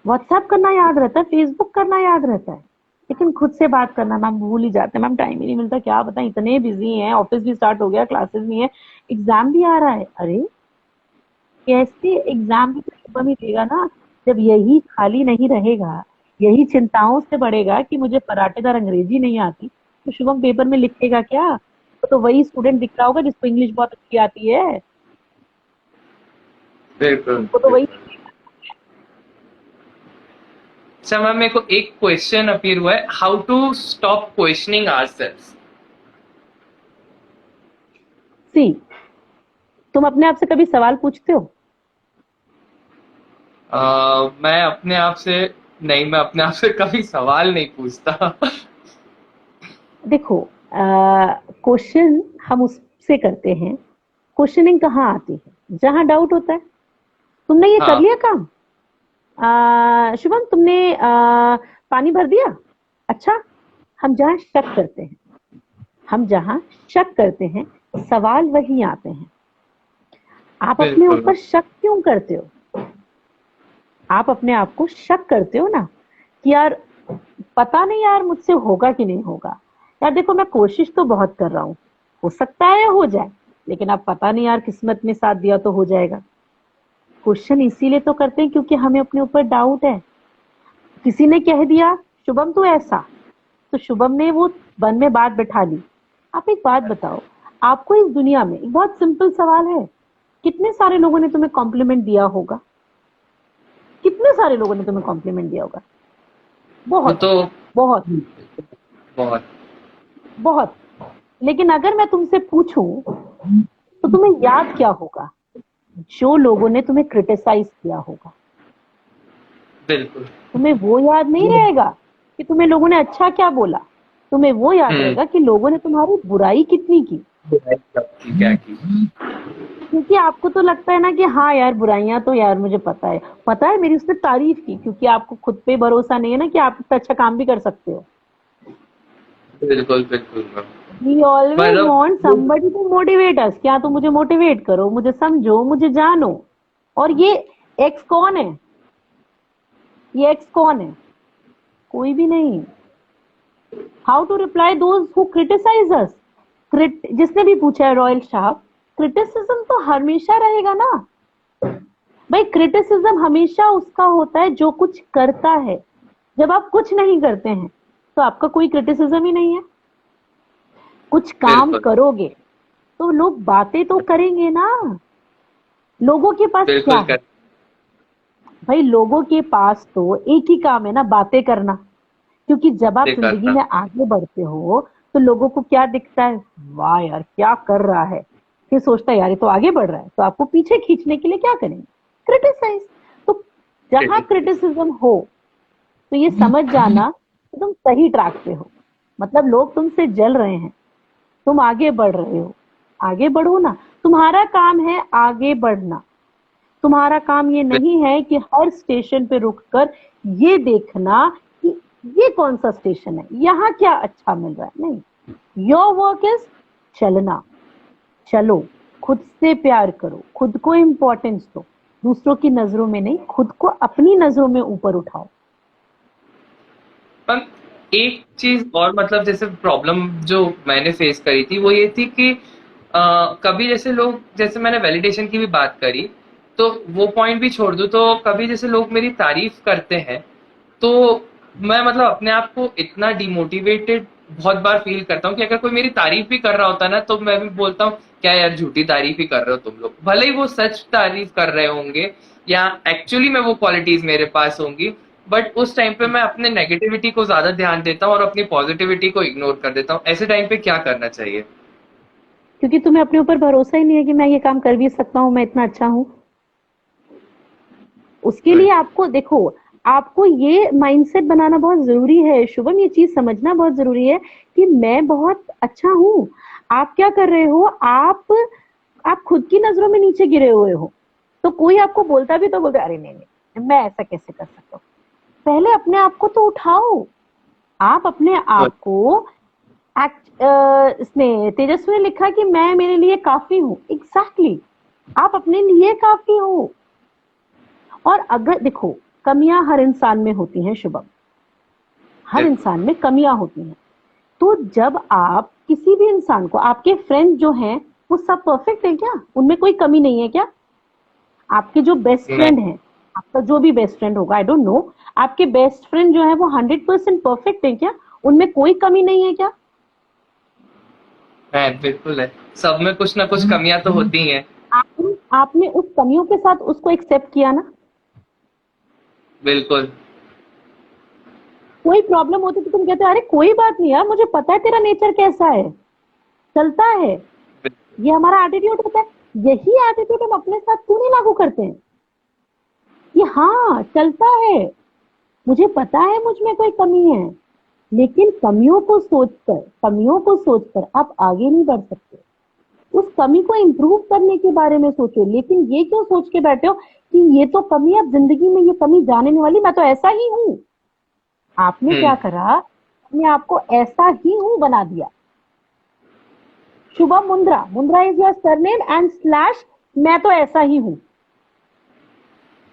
Speaker 2: व्हाट्सएप करना याद रहता है, फेसबुक करना याद रहता है, लेकिन खुद से बात करना मैम भूल ही जाते हैं। मैम टाइम ही नहीं मिलता, क्या बताएं, इतने बिजी हैं, ऑफिस भी स्टार्ट हो गया, क्लासेस भी हैं, एग्जाम भी आ रहा है। अरे कैसे एग्जाम भी तो शुभम ही देगा ना, जब यही खाली नहीं रहेगा, यही चिंताओं से बढ़ेगा कि मुझे पराठेदार अंग्रेजी नहीं आती, तो शुभम पेपर में लिखेगा क्या? तो वही स्टूडेंट दिख रहा होगा जिसको इंग्लिश बहुत अच्छी आती है,
Speaker 1: बिल्कुल
Speaker 2: उनको तो वही।
Speaker 1: बिल्कुल। अच्छा मैम, मेरे को एक क्वेश्चन अपीयर हुआ है, how to stop questioning ourselves.
Speaker 2: See, तुम अपने आप से कभी सवाल पूछते हो?
Speaker 1: मैं अपने आप से नहीं, मैं अपने आप से कभी सवाल नहीं पूछता।
Speaker 2: देखो, क्वेश्चन हम उससे करते हैं, क्वेश्चनिंग कहाँ आती है? जहां डाउट होता है। तुमने ये कर
Speaker 1: हाँ
Speaker 2: लिया काम? शुभम तुमने पानी भर दिया? अच्छा, हम जहां शक करते हैं, हम जहां शक करते हैं, सवाल वही आते हैं। आप अपने
Speaker 1: बिल्कुल
Speaker 2: ऊपर शक क्यों करते हो? आप अपने आप को शक करते हो ना कि यार पता नहीं यार मुझसे होगा कि नहीं होगा। यार देखो, मैं कोशिश तो बहुत कर रहा हूँ, हो सकता है हो जाए, लेकिन अब पता नहीं यार, किस्मत ने साथ दिया तो हो जाएगा। क्वेश्चन इसीलिए तो करते हैं क्योंकि हमें अपने ऊपर डाउट है। किसी ने कह दिया शुभम तू ऐसा, तो शुभम ने वो मन में बात बिठा ली। आप एक बात बताओ, आपको इस दुनिया में एक बहुत सिंपल सवाल है, कितने सारे लोगों ने तुम्हें कॉम्प्लीमेंट दिया होगा? कितने सारे लोगों ने तुम्हें कॉम्प्लीमेंट दिया होगा?
Speaker 1: वो
Speaker 2: बहुत,
Speaker 1: तो
Speaker 2: बहुत,
Speaker 1: बहुत।
Speaker 2: बहुत। लेकिन अगर मैं तुमसे पूछूं तो तुम्हें याद क्या होगा? जो लोगों ने तुम्हें क्रिटिसाइज किया होगा।
Speaker 1: बिल्कुल।
Speaker 2: तुम्हें वो याद नहीं रहेगा कि तुम्हें लोगों ने अच्छा क्या बोला, तुम्हें वो याद
Speaker 1: हम्म।
Speaker 2: रहेगा कि लोगों ने तुम्हारी बुराई कितनी की।
Speaker 1: क्या की।
Speaker 2: क्योंकि आपको तो लगता है ना कि हाँ यार बुराइयां तो यार मुझे पता है मेरी उसने तारीफ की, क्योंकि आपको खुद पे भरोसा नहीं है ना कि आप इतना अच्छा काम भी कर सकते हो।
Speaker 1: बिल्कुल बिल्कुल मैम।
Speaker 2: वी ऑलवेज
Speaker 1: मतलब
Speaker 2: want somebody to motivate us, क्या तुम मुझे मोटिवेट करो, मुझे समझो, मुझे जानो। और ये एक्स कौन है? ये एक्स कौन है? कोई भी नहीं। How to reply those who criticise us? जिसने भी पूछा है रॉयल साहब, क्रिटिसिज्म तो हमेशा रहेगा ना भाई। क्रिटिसिज्म हमेशा उसका होता है जो कुछ करता है। जब आप कुछ नहीं करते हैं तो आपका कोई क्रिटिसिज्म ही नहीं है। कुछ काम
Speaker 1: बिल्कुल
Speaker 2: करोगे तो लोग बातें तो करेंगे ना। लोगों के पास क्या
Speaker 1: बिल्कुल
Speaker 2: है भाई? लोगों के पास तो एक ही काम है ना, बातें करना। क्योंकि जब आप
Speaker 1: करते
Speaker 2: जिंदगी
Speaker 1: करना।
Speaker 2: में आगे बढ़ते हो तो लोगों को क्या दिखता है? वाह यार क्या कर रहा है। फिर सोचता है यार ये तो आगे बढ़ रहा है, तो आपको पीछे खींचने के लिए क्या करेंगे? क्रिटिसाइज। तो जहां क्रिटिसिज्म हो तो ये समझ जाना कि तुम सही ट्रैक पे हो। मतलब लोग तुमसे जल रहे हैं, तुम आगे बढ़ रहे हो। आगे बढ़ो ना, तुम्हारा काम है आगे बढ़ना। तुम्हारा काम ये नहीं है कि हर स्टेशन पे रुककर ये देखना कि ये कौन सा स्टेशन है, यहाँ क्या अच्छा मिल रहा है। नहीं, योर वर्क इज चलना। चलो, खुद से प्यार करो, खुद को इंपॉर्टेंस दो, दूसरों की नजरों में नहीं, खुद को अपनी नजरों में ऊपर उठाओ।
Speaker 1: पर एक चीज और, मतलब जैसे प्रॉब्लम जो मैंने फेस करी थी वो ये थी कि कभी जैसे लोग, जैसे मैंने वैलिडेशन की भी बात करी, तो वो पॉइंट भी छोड़ दूं, तो कभी जैसे लोग मेरी तारीफ करते हैं तो मैं मतलब अपने आप को इतना डिमोटिवेटेड बहुत बार फील करता हूँ कि अगर कोई मेरी तारीफ भी कर रहा होता ना तो मैं भी बोलता हूँ क्या यार झूठी तारीफ ही कर रहे हो तुम लोग, भले ही वो सच तारीफ कर रहे होंगे या एक्चुअली में वो क्वालिटीज मेरे पास होंगी, बट उस टाइम पे मैं अपने नेगेटिविटी को ज्यादा ध्यान देता हूँ और अपनी पॉजिटिविटी को इग्नोर कर देता हूँ। ऐसे टाइम पे क्या करना चाहिए?
Speaker 2: क्योंकि तुम्हें अपने ऊपर भरोसा ही नहीं है कि मैं ये काम कर भी सकता हूँ, मैं इतना अच्छा हूँ। उसके लिए आपको देखो, आपको ये माइंडसेट बनाना बहुत जरूरी है शुभम, ये चीज समझना बहुत जरूरी है कि मैं बहुत अच्छा हूँ। आप क्या कर रहे हो? आप खुद की नजरों में नीचे गिरे हुए हो। तो कोई आपको बोलता भी तो बोलते अरे नहीं नहीं मैं ऐसा कैसे कर सकता हूँ। पहले अपने आप को तो उठाओ। आप अपने आप को इसमें तेजस्वी ने लिखा कि मैं मेरे लिए काफी हूँ। एग्जैक्टली, आप अपने लिए काफी हो। और अगर देखो, कमियां हर इंसान में होती हैं शुभम, हर इंसान में कमियां होती हैं। तो जब आप किसी भी इंसान को, आपके फ्रेंड जो हैं वो सब परफेक्ट है क्या? उनमें कोई कमी नहीं है क्या? आपके जो बेस्ट फ्रेंड है, आपका जो भी बेस्ट फ्रेंड होगा, आई डोंट नो, आपके बेस्ट फ्रेंड जो है वो 100% परफेक्ट है क्या? उनमें कोई कमी नहीं है क्या?
Speaker 1: है, बिल्कुल है, सब में कुछ ना कुछ कमियां तो होती ही हैं।
Speaker 2: आपने उस कमियों के साथ उसको एक्सेप्ट किया ना?
Speaker 1: बिल्कुल।
Speaker 2: कोई प्रॉब्लम होती तो तुम कहते अरे कोई बात नहीं यार, मुझे पता है तेरा नेचर कैसा है, चलता है। ये हमारा एटीट्यूड होता है। यही एटीट्यूड हम अपने साथ क्यों नहीं लागू करते हैं कि हाँ चलता है, मुझे पता है मुझ में कोई कमी है, लेकिन कमियों को सोचकर आप आगे नहीं बढ़ सकते। उस कमी को इम्प्रूव करने के बारे में सोचो, लेकिन ये क्यों सोच के बैठे हो कि ये तो कमी है, अब जिंदगी में ये कमी जाने नहीं वाली, मैं तो ऐसा ही हूं। आपने क्या करा, आपने आपको ऐसा ही हूं बना दिया। Shubham Mundra, Mundra is your surname and slash मैं तो ऐसा ही हूं।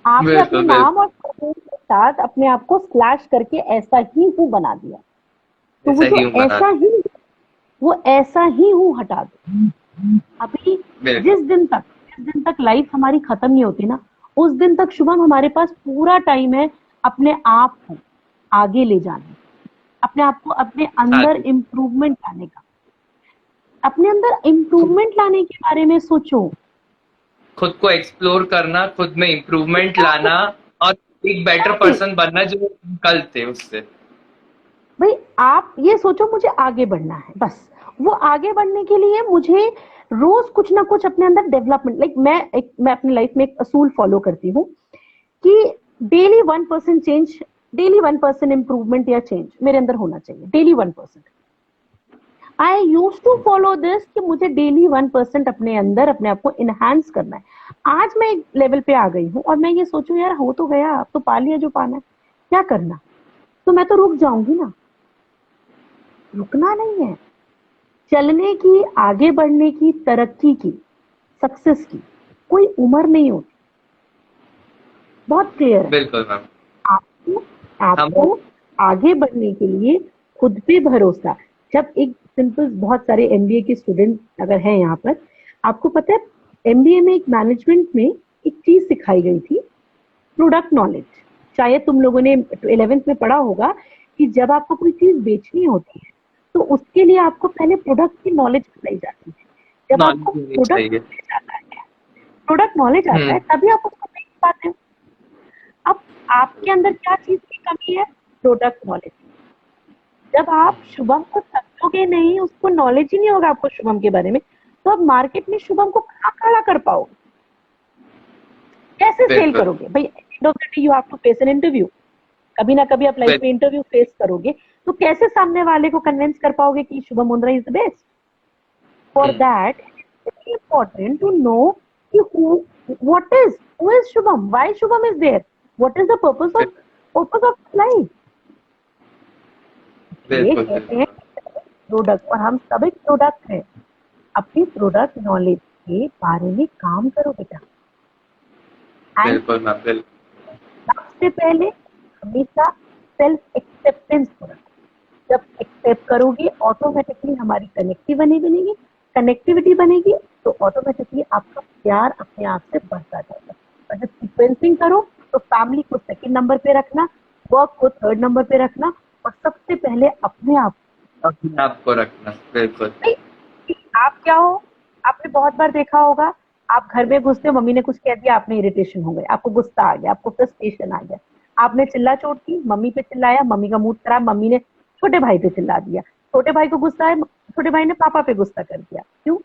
Speaker 2: आपने अपने नाम और सरनेम के साथ अपने आप को स्लैश करके ऐसा ही हूं बना दिया। तो वो जो ऐसा ही हूं हटा दो। अभी जिस दिन तक लाइफ हमारी खत्म नहीं होती ना, उस दिन तक शुभम हमारे पास पूरा टाइम है अपने आप को आगे ले जाने, अपने आप को अपने अंदर इम्प्रूवमेंट लाने का। अपने अंदर इम्प्रूवमेंट लाने के बारे में सोचो,
Speaker 1: खुद को एक्सप्लोर करना, खुद में इम्प्रूवमेंट लाना और एक बेटर पर्सन बनना जो कल थे उससे।
Speaker 2: भाई आप ये सोचो मुझे आगे बढ़ना है, बस वो आगे बढ़ने के लिए मुझे रोज कुछ ना कुछ अपने अंदर डेवलपमेंट, लाइक मैं अपनी लाइफ में एक असूल फॉलो करती हूँ कि डेली 1% चेंज, डेली 1% इंप्रूवमेंट या चेंज मेरे अंदर होना चाहिए, daily 1%। I use to follow this कि मुझे डेली 1% अपने अंदर अपने आप को इनहांस करना है। आज मैं एक लेवल पे आ गई हूँ और मैं ये सोचूं यार हो तो गया, अब तो पा लिया जो पाना है, क्या करना, तो मैं तो रुक जाऊंगी ना। रुकना नहीं है, चलने की, आगे बढ़ने की, तरक्की की, सक्सेस की कोई उम्र नहीं होती। बहुत क्लियर है।
Speaker 1: बिल्कुल मैम।
Speaker 2: आपको आगे बढ़ने के लिए खुद पे भरोसा। जब एक सिंपल, बहुत सारे एमबीए के स्टूडेंट अगर हैं यहाँ पर, आपको पता है एमबीए में एक मैनेजमेंट में एक चीज सिखाई गई थी, प्रोडक्ट नॉलेज। शायद तुम लोगों ने 11th में पढ़ा होगा कि जब आपको कोई चीज बेचनी होती है तो उसके लिए आपको पहले प्रोडक्ट की नॉलेज बताई जाती है। जब आपको प्रोडक्ट नॉलेज आता है तभी आप उसको बेच पाते हो। अब आपके अंदर क्या चीज की कमी है? Product knowledge. जब आप शुभम को समझोगे नहीं, उसको नॉलेज ही नहीं होगा आपको शुभम के बारे में, तो आप मार्केट में शुभम को कहाँ खड़ा कर पाओगे? कैसे सेल करोगे? भाई end of the day you have to face an interview. कभी ना कभी आप लाइफ में इंटरव्यू फेस करोगे, तो कैसे सामने वाले को कन्विंस कर पाओगे कि Shubham Mundra is the best? For that it's important to know कि who is Shubham, why Shubham is there, what is the purpose of life। ये कहते हैं प्रोडक्ट, और हम सब एक प्रोडक्ट है। अपनी प्रोडक्ट नॉलेज के बारे में काम करो बेटा।
Speaker 1: बिल्कुल मैम, बिल्कुल।
Speaker 2: सबसे पहले हमेशा सेल्फ एक्सेप्टेंस करो। जब एक्सेप्ट करोगे ऑटोमेटिकली हमारी कनेक्टिविटी बनेगी, तो ऑटोमेटिकली आपका प्यार अपने आप से बढ़ता जाएगा। और जब सीक्वेंसिंग करो तो फैमिली को सेकंड नंबर पे रखना, वर्क को थर्ड नंबर पे रखना, और सबसे पहले अपने आप
Speaker 1: को रखना। बिल्कुल।
Speaker 2: आप क्या हो, आपने बहुत बार देखा होगा, आप घर में घुसते हो, मम्मी ने कुछ कह दिया, आपने इरिटेशन हो गया, आपको गुस्सा आ गया, आपको फ्रस्ट्रेशन आ गया, आपने चिल्ला चोट की, मम्मी पे चिल्लाया, मम्मी का मूड खराब, मम्मी ने छोटे भाई पे चिल्ला दिया, छोटे भाई को गुस्सा है, छोटे भाई ने पापा पे गुस्सा कर दिया। क्यों?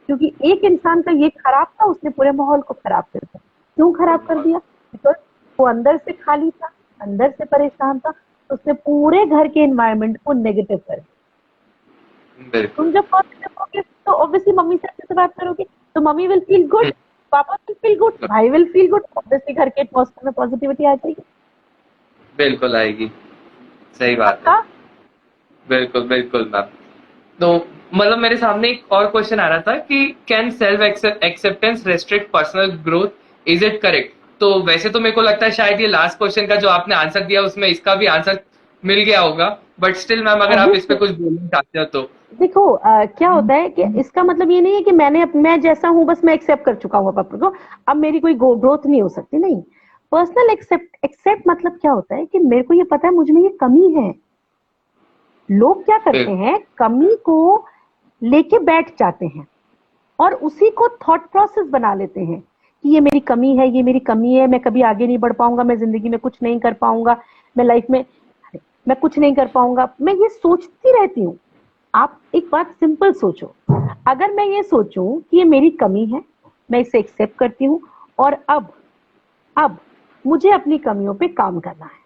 Speaker 2: क्योंकि एक इंसान का ये खराब था, उसने पूरे माहौल को खराब कर दिया। क्यों खराब कर दिया? बिकॉज वो अंदर से खाली था, अंदर से परेशान था, तो उसने पूरे घर के एनवायरनमेंट को नेगेटिव कर दिया। तुम जब पॉजिटिव होगे तो ऑब्वियसली मम्मी से अच्छे से बात करोगे, तो मम्मी विल फील गुड, पापा विल फील गुड, भाई विल फील गुड, ऑब्वियसली घर के एटमॉस्फेयर में पॉजिटिविटी आ जाएगी।
Speaker 1: बिल्कुल आएगी, सही बात है। बिल्कुल बिल्कुल मैम। तो मतलब मेरे सामने एक और क्वेश्चन आ रहा था कि can self acceptance restrict personal growth, is it correct? तो वैसे तो मेरे को लगता है शायद ये लास्ट क्वेश्चन का जो आपने आंसर दिया उसमें इसका भी आंसर मिल गया होगा, बट स्टिल मैम अगर आप इस पे
Speaker 2: ऑब्वियसली
Speaker 1: कुछ बोलना चाहते हो तो।
Speaker 2: देखो क्या होता है कि इसका मतलब ये नहीं है कि मैं जैसा हूं बस मैं एक्सेप्ट कर चुका हूं पापा को, अब मेरी कोई ग्रोथ नहीं हो सकती, नहीं। पर्सनल एक्सेप्ट मतलब क्या होता है कि मेरे को ये पता है मुझ में ये कमी है। लोग क्या करते हैं, कमी को लेके बैठ जाते हैं और उसी को थॉट प्रोसेस बना लेते हैं कि ये मेरी कमी है, ये मेरी कमी है, मैं कभी आगे नहीं बढ़ पाऊंगा, मैं जिंदगी में कुछ नहीं कर पाऊंगा, मैं लाइफ में मैं कुछ नहीं कर पाऊंगा, मैं ये सोचती रहती हूँ। आप एक बात सिंपल सोचो, अगर मैं ये सोचूं कि ये मेरी कमी है, मैं इसे एक्सेप्ट करती हूँ और अब मुझे अपनी कमियों पे काम करना है।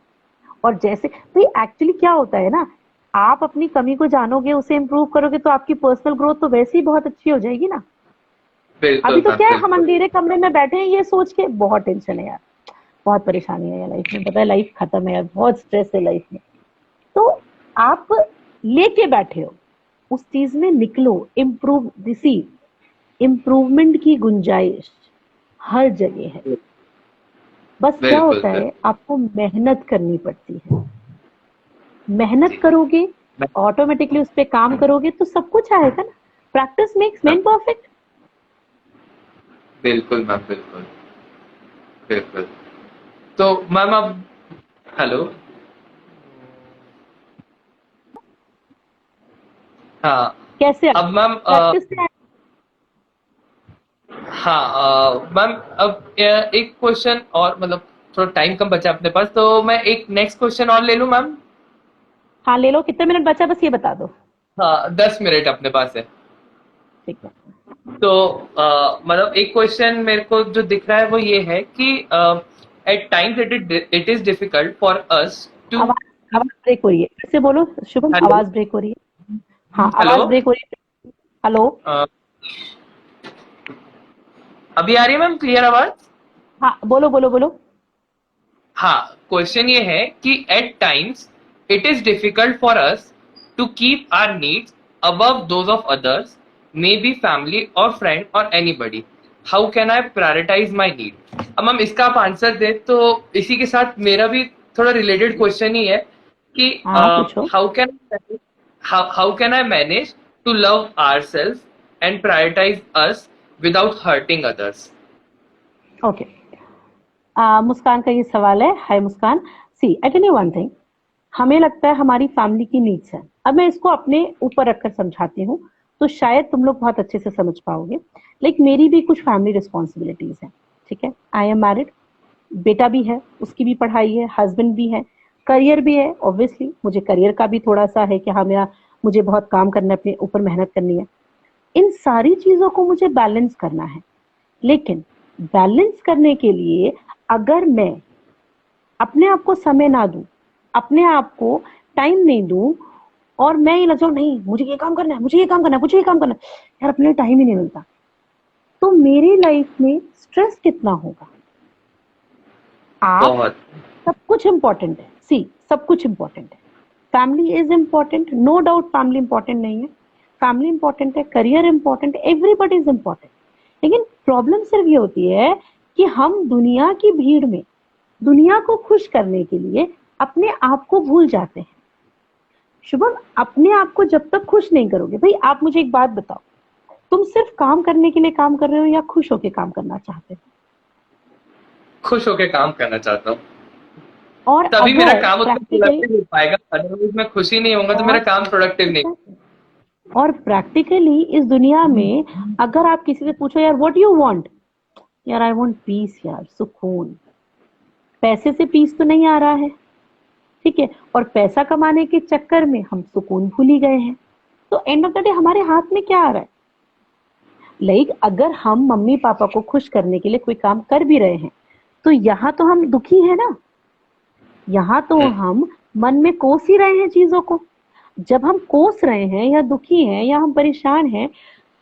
Speaker 2: और जैसे भाई एक्चुअली क्या होता है ना, आप अपनी कमी को जानोगे, उसे इम्प्रूव करोगे तो आपकी पर्सनल ग्रोथ तो वैसे ही बहुत अच्छी हो जाएगी ना। अभी
Speaker 1: बिल्कुल
Speaker 2: तो
Speaker 1: मैम,
Speaker 2: क्या है, हम
Speaker 1: बिल्कुल।
Speaker 2: अंधेरे कमरे में बैठे हैं ये सोच के, बहुत टेंशन है यार, बहुत परेशानी है यार लाइफ में, पता है लाइफ खत्म है यार, बहुत स्ट्रेस है लाइफ में। तो आप लेके बैठे हो, उस चीज में निकलो, इम्प्रूवमेंट की गुंजाइश हर जगह है। बस क्या
Speaker 1: बिल्कुल
Speaker 2: होता
Speaker 1: बिल्कुल।
Speaker 2: है, आपको मेहनत करनी पड़ती है। मेहनत
Speaker 1: जी।
Speaker 2: करोगे, ऑटोमेटिकली उस पर काम करोगे तो सब कुछ आएगा ना। Practice makes man perfect.
Speaker 1: बिल्कुल मैम, बिल्कुल बिल्कुल। तो मैम अब, हेलो। हाँ।
Speaker 2: कैसे
Speaker 1: अब मैम
Speaker 2: प्रैक्टिस से?
Speaker 1: हाँ मैम, अब एक क्वेश्चन और, मतलब थोड़ा टाइम कम बचा अपने पास, तो मैं एक नेक्स्ट क्वेश्चन और ले लूं मैम।
Speaker 2: हाँ ले लो, कितने मिनट बचा बस ये बता दो।
Speaker 1: हाँ, 10 मिनट अपने पास है।
Speaker 2: ठीक है।
Speaker 1: तो मतलब एक क्वेश्चन मेरे को जो दिख रहा है वो ये है कि at times it is difficult for us to.
Speaker 2: आवाज आवाज ब्रेक हो रही है, फिर से बोलो शुभम,
Speaker 1: हेलो।
Speaker 2: आवाज ब्रेक हो रही है। हाँ
Speaker 1: हेलो।
Speaker 2: आवाज ब्रेक हो रही है। हेलो।
Speaker 1: अभी आ रही है मैम क्लियर आवाज?
Speaker 2: हाँ बोलो बोलो बोलो।
Speaker 1: हाँ, क्वेश्चन ये है कि at times it is difficult for us to keep our needs above those of others, maybe family or friend or anybody. How can I prioritize my need? अब हम इसका आप आंसर दे, तो इसी के साथ मेरा भी थोड़ा रिलेटेड क्वेश्चन ही है कि
Speaker 2: हाँ पूछो।
Speaker 1: How can I manage to love ourselves and prioritize us without hurting others?
Speaker 2: Okay, Muskan का ये सवाल है। Hi Muskan, see I tell you one thing, हमें लगता है हमारी फैमिली की नीड्स है। अब मैं इसको अपने ऊपर रखकर समझाती हूँ तो शायद तुम लोग बहुत अच्छे से समझ पाओगे। लाइक मेरी भी कुछ फैमिली रिस्पॉन्सिबिलिटीज हैं, ठीक है। आई एम मैरिड, बेटा भी है, उसकी भी पढ़ाई है, हस्बैंड भी है, करियर भी है। ऑब्वियसली मुझे करियर का भी थोड़ा सा है कि हाँ मेरा, मुझे बहुत काम करना है, अपने ऊपर मेहनत करनी है। इन सारी चीजों को मुझे बैलेंस करना है। लेकिन बैलेंस करने के लिए अगर मैं अपने आप को समय ना दूं, अपने आप को टाइम नहीं दूं, और मैं ये लग जाऊं नहीं मुझे ये काम करना है, मुझे ये काम करना है, मुझे ये काम करना है, यार अपने टाइम ही नहीं मिलता, तो मेरी लाइफ में स्ट्रेस कितना होगा। आप,
Speaker 1: बहुत।
Speaker 2: सब कुछ इंपॉर्टेंट है, सी सब कुछ इंपॉर्टेंट है, family is important, no doubt family important नहीं है, फैमिली इंपॉर्टेंट है, करियर इंपॉर्टेंट है, एवरीबडी इज इंपॉर्टेंट। लेकिन प्रॉब्लम सिर्फ ये होती है कि हम दुनिया की भीड़ में, दुनिया को खुश करने के लिए अपने आप को भूल जाते हैं। शुभम, अपने आप को जब तक खुश नहीं करोगे, भाई आप मुझे एक बात बताओ, तुम सिर्फ काम करने के लिए काम कर रहे हो या खुश होकर काम करना चाहते हो?
Speaker 1: खुश होकर काम करना चाहता हूँ,
Speaker 2: और
Speaker 1: तभी मेरा
Speaker 2: अगर
Speaker 1: काम उतना
Speaker 2: प्रैक्टिकली,
Speaker 1: प्रोडक्टिव हो पाएगा, अदरवाइज मैं खुशी नहीं होऊंगा तो
Speaker 2: और
Speaker 1: मेरा काम प्रोडक्टिव नहीं।
Speaker 2: और प्रैक्टिकली इस दुनिया में अगर आप किसी से पूछो यार व्हाट यू वांट, यार आई वांट पीस, यार सुकून। पैसे से पीस तो नहीं आ रहा है, ठीक है, और पैसा कमाने के चक्कर में हम सुकून भूल ही गए हैं। तो एंड ऑफ द डे हमारे हाथ में क्या आ रहा है? लाइक अगर हम मम्मी पापा को खुश करने के लिए कोई काम कर भी रहे हैं तो यहाँ तो हम दुखी है ना, यहाँ तो हम मन में कोस ही रहे हैं चीजों को। जब हम कोस रहे हैं या दुखी हैं या हम परेशान हैं,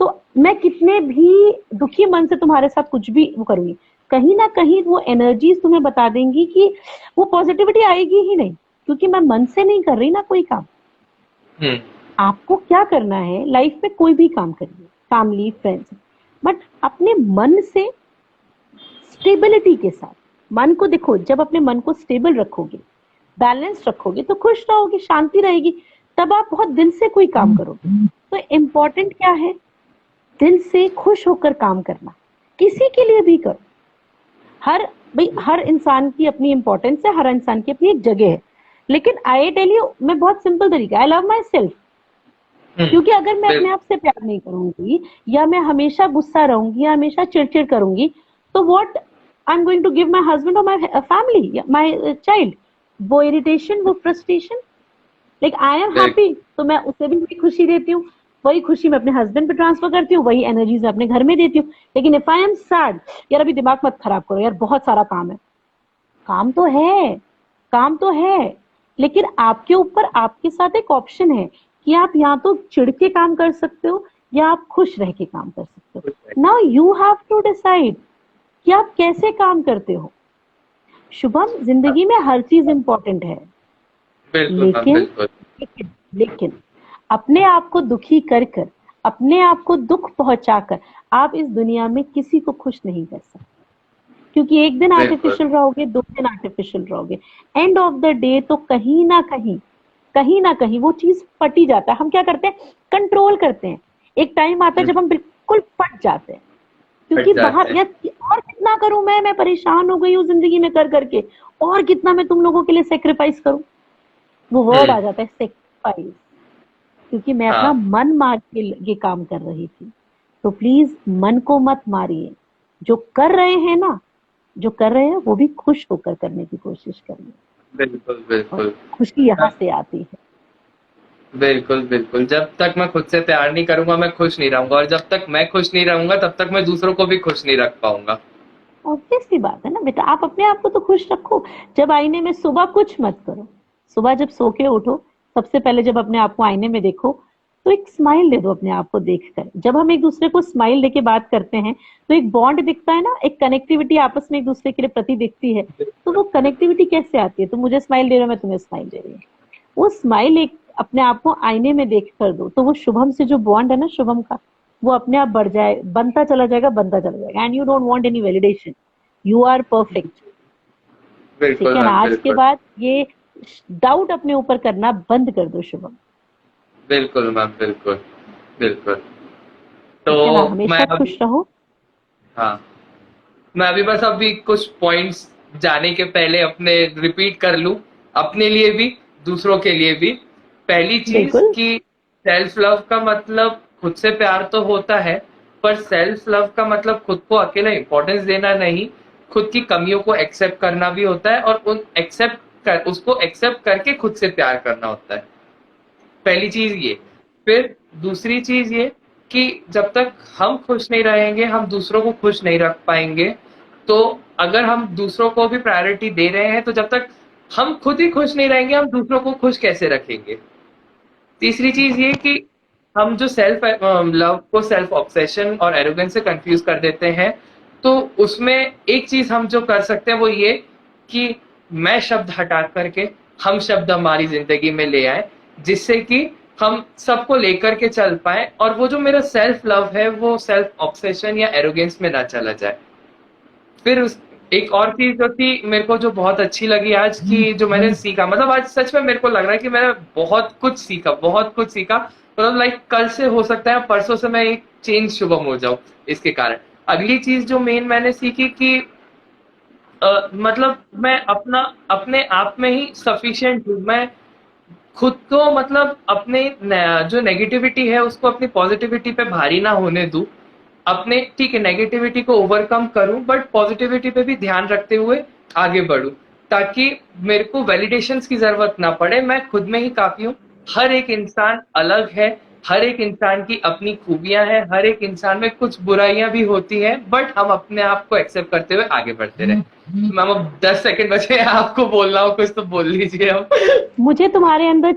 Speaker 2: तो मैं कितने भी दुखी मन से तुम्हारे साथ कुछ भी वो करूंगी, कहीं ना कहीं वो एनर्जीज तुम्हें बता देंगी कि वो पॉजिटिविटी आएगी ही नहीं, क्योंकि मैं मन से नहीं कर रही ना कोई काम। आपको क्या करना है लाइफ में, कोई भी काम करिए, फैमिली फ्रेंड्स, बट अपने मन से स्टेबिलिटी के साथ, मन को देखो, जब अपने मन को स्टेबल रखोगे, बैलेंस रखोगे, तो खुश रहोगे, शांति रहेगी, तब आप बहुत दिल से कोई काम करोगे। तो इम्पोर्टेंट क्या है, दिल से खुश होकर काम करना, किसी के लिए भी करो। हर इंसान की अपनी इंपॉर्टेंस है, हर इंसान की अपनी एक जगह है। लेकिन आई टेल यू, मैं बहुत सिंपल तरीका, आई लव माई सेल्फ। क्योंकि अगर मैं अपने आप से प्यार नहीं करूंगी, या मैं हमेशा गुस्सा रहूंगी, या हमेशा चिड़चिड़ करूंगी, तो what I am going to give my husband और माई फैमिली, माई चाइल्ड? वो इरिटेशन, वो frustration. Like I am happy, तो मैं उसे भी खुशी देती हूँ, वही खुशी मैं अपने हस्बैंड पे ट्रांसफर करती हूँ, वही एनर्जी मैं अपने घर में देती हूँ। लेकिन इफ आई एम सैड, यार अभी दिमाग मत खराब करो यार, बहुत सारा काम है। काम तो है, काम तो है, लेकिन आपके ऊपर, आपके साथ एक ऑप्शन है कि आप या तो चिढ़ के काम कर सकते हो, या आप खुश रह के काम कर सकते हो। Now you have to decide कि आप कैसे काम करते हो। शुभम, जिंदगी में हर चीज इंपॉर्टेंट है, लेकिन अपने आप को दुखी कर कर, अपने आप को दुख पहुंचाकर आप इस दुनिया में किसी को खुश नहीं कर सकते। क्योंकि एक दिन आर्टिफिशियल रहोगे, 2 दिन आर्टिफिशियल रहोगे, एंड ऑफ द डे तो कहीं ना कहीं वो चीज फटी जाता है। हम क्या करते हैं, कंट्रोल करते हैं। एक टाइम आता है जब हम बिल्कुल फट जाते हैं, क्योंकि बाहर, या और कितना करूं मैं परेशान हो गई हूँ जिंदगी में कर करके, और कितना मैं तुम लोगों के लिए सेक्रीफाइस करूं। वो वर्ड आ जाता है, सेक्रीफाइस। क्योंकि मैं अपना मन मार के ये काम कर रही थी। तो प्लीज मन को मत मारिए। जो कर रहे हैं ना, जो कर रहे हैं वो भी खुश होकर करने की कोशिश करिए।
Speaker 1: बिल्कुल बिल्कुल,
Speaker 2: खुशी यहाँ से आती है।
Speaker 1: बिल्कुल बिल्कुल। जब तक मैं खुद से प्यार नहीं करूंगा, मैं खुश नहीं रहूंगा, और जब तक मैं खुश नहीं रहूंगा, तब तक मैं दूसरों को भी खुश नहीं रख पाऊंगा।
Speaker 2: ऑब्वियस सी बात है ना बेटा, आप अपने आप को तो खुश रखो। जब आईने में सुबह कुछ मत करो, सुबह जब सो के उठो, सबसे पहले जब अपने आप को आईने में देखो, तो एक स्माइल दे दो अपने आप को देखकर। जब हम एक दूसरे को स्माइल देके बात करते हैं, तो एक बॉन्ड दिखता है ना, एक कनेक्टिविटी आपस में एक दूसरे के लिए प्रति दिखती है। तो वो कनेक्टिविटी कैसे आती है? तो मुझे स्माइल दे रहा हूं, मैं तुम्हें स्माइल दे रही हूँ। वो स्माइल एक अपने आप को आईने में देख कर दो, तो वो शुभम से जो बॉन्ड है ना शुभम का, वो अपने आप बढ़ जाए, बनता चला जाएगा। And you don't want any validation, you are perfect. ठीक है ना? आज के बाद ये डाउट अपने ऊपर करना बंद कर दो शुभम।
Speaker 1: बिल्कुल मैम, बिल्कुल बिल्कुल। तो
Speaker 2: हमेशा खुश रहो।
Speaker 1: हाँ, मैं अभी कुछ पॉइंट्स जाने के पहले अपने रिपीट कर लूं, अपने लिए भी, दूसरों के लिए भी। पहली चीज कि सेल्फ लव का मतलब खुद से प्यार तो होता है, पर सेल्फ लव का मतलब खुद को अकेला इंपॉर्टेंस देना नहीं, खुद की कमियों को एक्सेप्ट करना भी होता है, और उसको एक्सेप्ट करके खुद से प्यार करना होता है। पहली चीज ये। फिर दूसरी चीज ये कि जब तक हम खुश नहीं रहेंगे, हम दूसरों को खुश नहीं रख पाएंगे। तो अगर हम दूसरों को भी प्रायोरिटी दे रहे हैं, तो जब तक हम खुद ही खुश नहीं रहेंगे, हम दूसरों को खुश कैसे रखेंगे? तीसरी चीज ये कि हम जो सेल्फ लव को सेल्फ ऑब्सेशन और एरोगेंस से कंफ्यूज कर देते हैं, तो उसमें एक चीज हम जो कर सकते हैं वो ये कि मैं शब्द हटा करके हम शब्द हमारी जिंदगी में ले आए, जिससे कि हम सबको लेकर के चल पाए, और वो जो मेरा सेल्फ लव है वो सेल्फ ऑब्सेशन या एरोगेंस में ना चला जाए। फिर एक और चीज जो थी मेरे को, जो बहुत अच्छी लगी आज की, जो मैंने सीखा, मतलब आज सच में मेरे को लग रहा है कि मैंने बहुत कुछ सीखा। मतलब लाइक कल से हो सकता है, परसों से मैं एक चेंज शुभम हो जाऊं इसके कारण। अगली चीज जो मेन मैंने सीखी कि मतलब मैं अपने आप में ही सफिशिएंट हूँ। मैं खुद को, मतलब अपने जो नेगेटिविटी है उसको अपनी पॉजिटिविटी पे भारी ना होने दूं। अपने, ठीक है, नेगेटिविटी को ओवरकम करूं, बट पॉजिटिविटी पे भी ध्यान रखते हुए आगे बढ़ूं, ताकि मेरे को वैलिडेशंस की जरूरत ना पड़े। मैं खुद में ही काफी हूँ। हर एक इंसान अलग है, हर एक इंसान की अपनी खूबियां हैं, हर एक इंसान में कुछ बुराइयां भी होती हैं, बट हम अपने आप को एक्सेप्ट करते हुए आगे बढ़ते रहे। मैम अब 10 सेकंड बचे, आपको बोलना हो कुछ तो बोल लीजिए। अब
Speaker 2: मुझे तुम्हारे अंदर